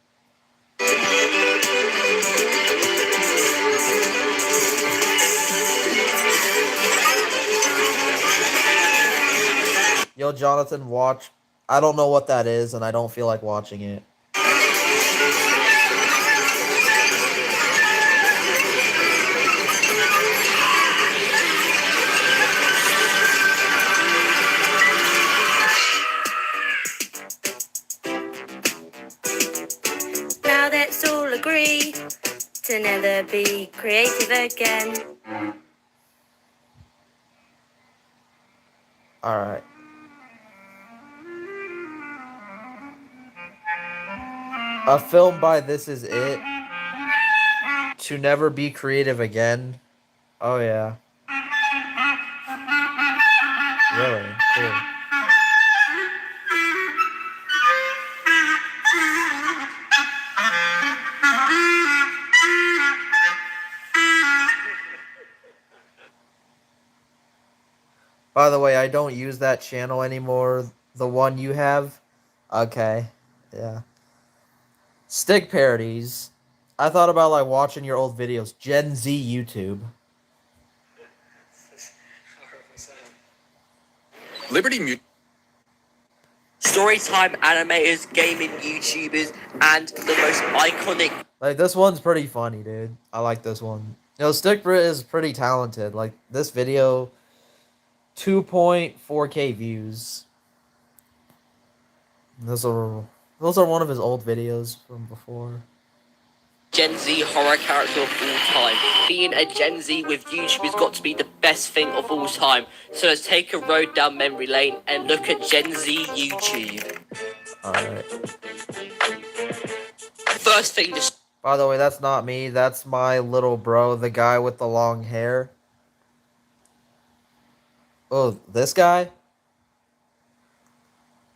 Yo, Jonathan, watch. I don't know what that is, and I don't feel like watching it. Now let's all agree to never be creative again. Alright. A film by This Is It. To never be creative again. Oh, yeah. Really? Cool. By the way, I don't use that channel anymore. The one you have? Okay. Yeah. Stick parodies. I thought about like watching your old videos. Gen Z YouTube. Liberty Mutual. Storytime animators, gaming YouTubers, and the most iconic. Like, this one's pretty funny, dude. I like this one. You know, Stickbrit is pretty talented. Like, this video, 2.4K views. Those are one of his old videos from before. Gen Z horror character of all time. Being a Gen Z with YouTube has got to be the best thing of all time. So let's take a road down memory lane and look at Gen Z YouTube. Alright. First thing to... By the way, that's not me. That's my little bro, the guy with the long hair. Oh, this guy?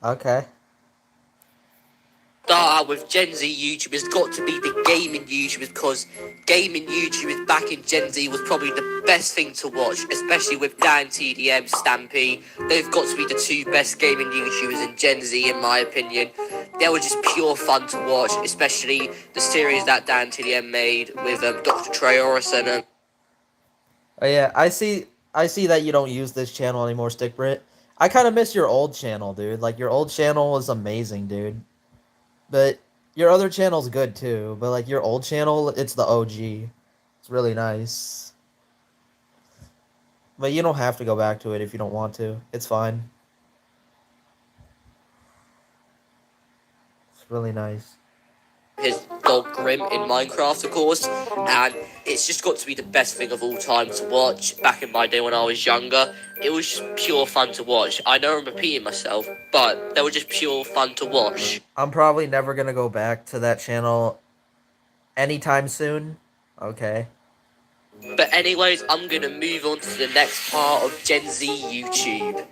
Okay. Start out with Gen Z YouTube has got to be the gaming YouTubers, because gaming YouTubers back in Gen Z was probably the best thing to watch, especially with Dan TDM, Stampy. They've got to be the two best gaming YouTubers in Gen Z, in my opinion. They were just pure fun to watch, especially the series that Dan TDM made with Dr. Trey Orison. Oh yeah, I see that you don't use this channel anymore, Stickbrit. I kind of miss your old channel, dude. Like, your old channel was amazing, dude. But your other channel's good too. But like, your old channel, it's the OG. It's really nice. But you don't have to go back to it if you don't want to. It's fine. It's really nice. His dog Grim in Minecraft, of course, and it's just got to be the best thing of all time to watch. Back in my day when I was younger, it was just pure fun to watch. I know I'm repeating myself, but they were just pure fun to watch. I'm probably never gonna go back to that channel anytime soon. Okay. But anyways, I'm gonna move on to the next part of Gen Z YouTube.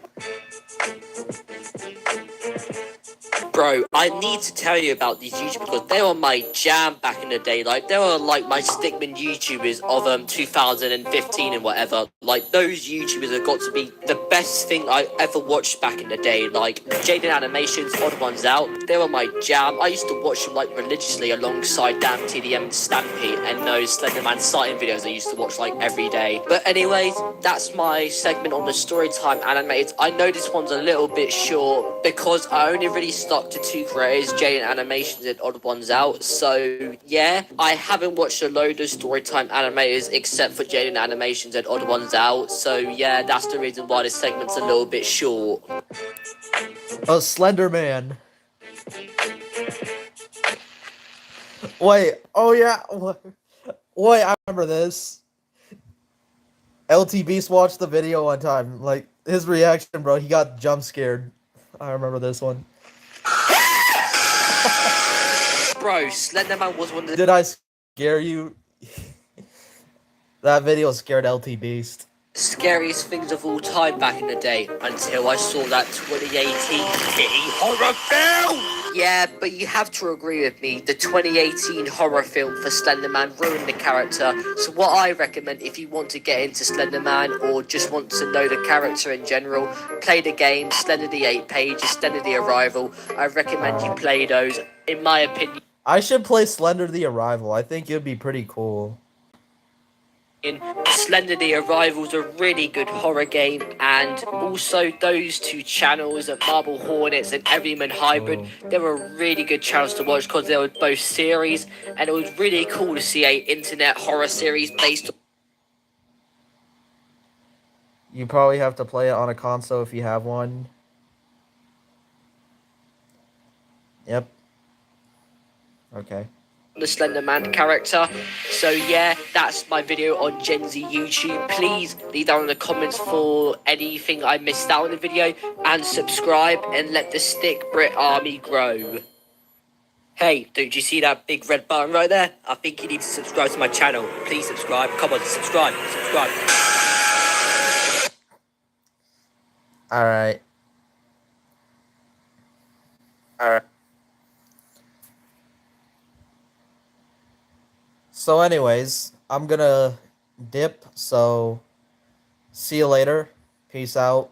Bro, I need to tell you about these YouTubers because they were my jam back in the day. Like, they were like my stickman YouTubers of 2015 and whatever. Like, those YouTubers have got to be the best thing I ever watched back in the day. Like, Jaden Animations, Odd Ones Out, they were my jam. I used to watch them like religiously alongside Dan TDM and Stampy and those Slenderman sighting videos I used to watch like every day. But anyways, that's my segment on the Storytime animated. I know this one's a little bit short because I only really stuck to two creators, Jaden Animations and Odd Ones Out. So yeah, I haven't watched a load of Storytime animators except for Jaden Animations and Odd Ones Out. So yeah, that's the reason why this segment's a little bit short. Oh, Slender Man. Wait, oh yeah. Wait, I remember this. LT Beast watched the video one time. Like, his reaction, bro, he got jump scared. I remember this one. Bro, Slenderman was one of the... Did I scare you? That video scared LT Beast. Scariest things of all time back in the day until I saw that 2018 kitty horror film. Yeah, but you have to agree with me, the 2018 horror film for Slenderman ruined the character. So what I recommend, if you want to get into Slenderman or just want to know the character in general, play the game Slender the 8 Pages, Slender the Arrival. I recommend you play those, in my opinion. I should play Slender the Arrival. I think it'd be pretty cool. Slender the Arrival's a really good horror game, and also those two channels at Marble Hornets and Everyman Hybrid, they were really good channels to watch because they were both series, and it was really cool to see a internet horror series based on... You probably have to play it on a console if you have one. Yep. Okay. The Slenderman character. So yeah, that's my video on Gen Z YouTube. Please leave down in the comments for anything I missed out in the video, and subscribe and let the Stick Brit army grow. Hey, don't you see that big red button right there? I think you need to subscribe to my channel. Please subscribe. Come on, subscribe. Alright. So anyways, I'm gonna dip, so see you later. Peace out.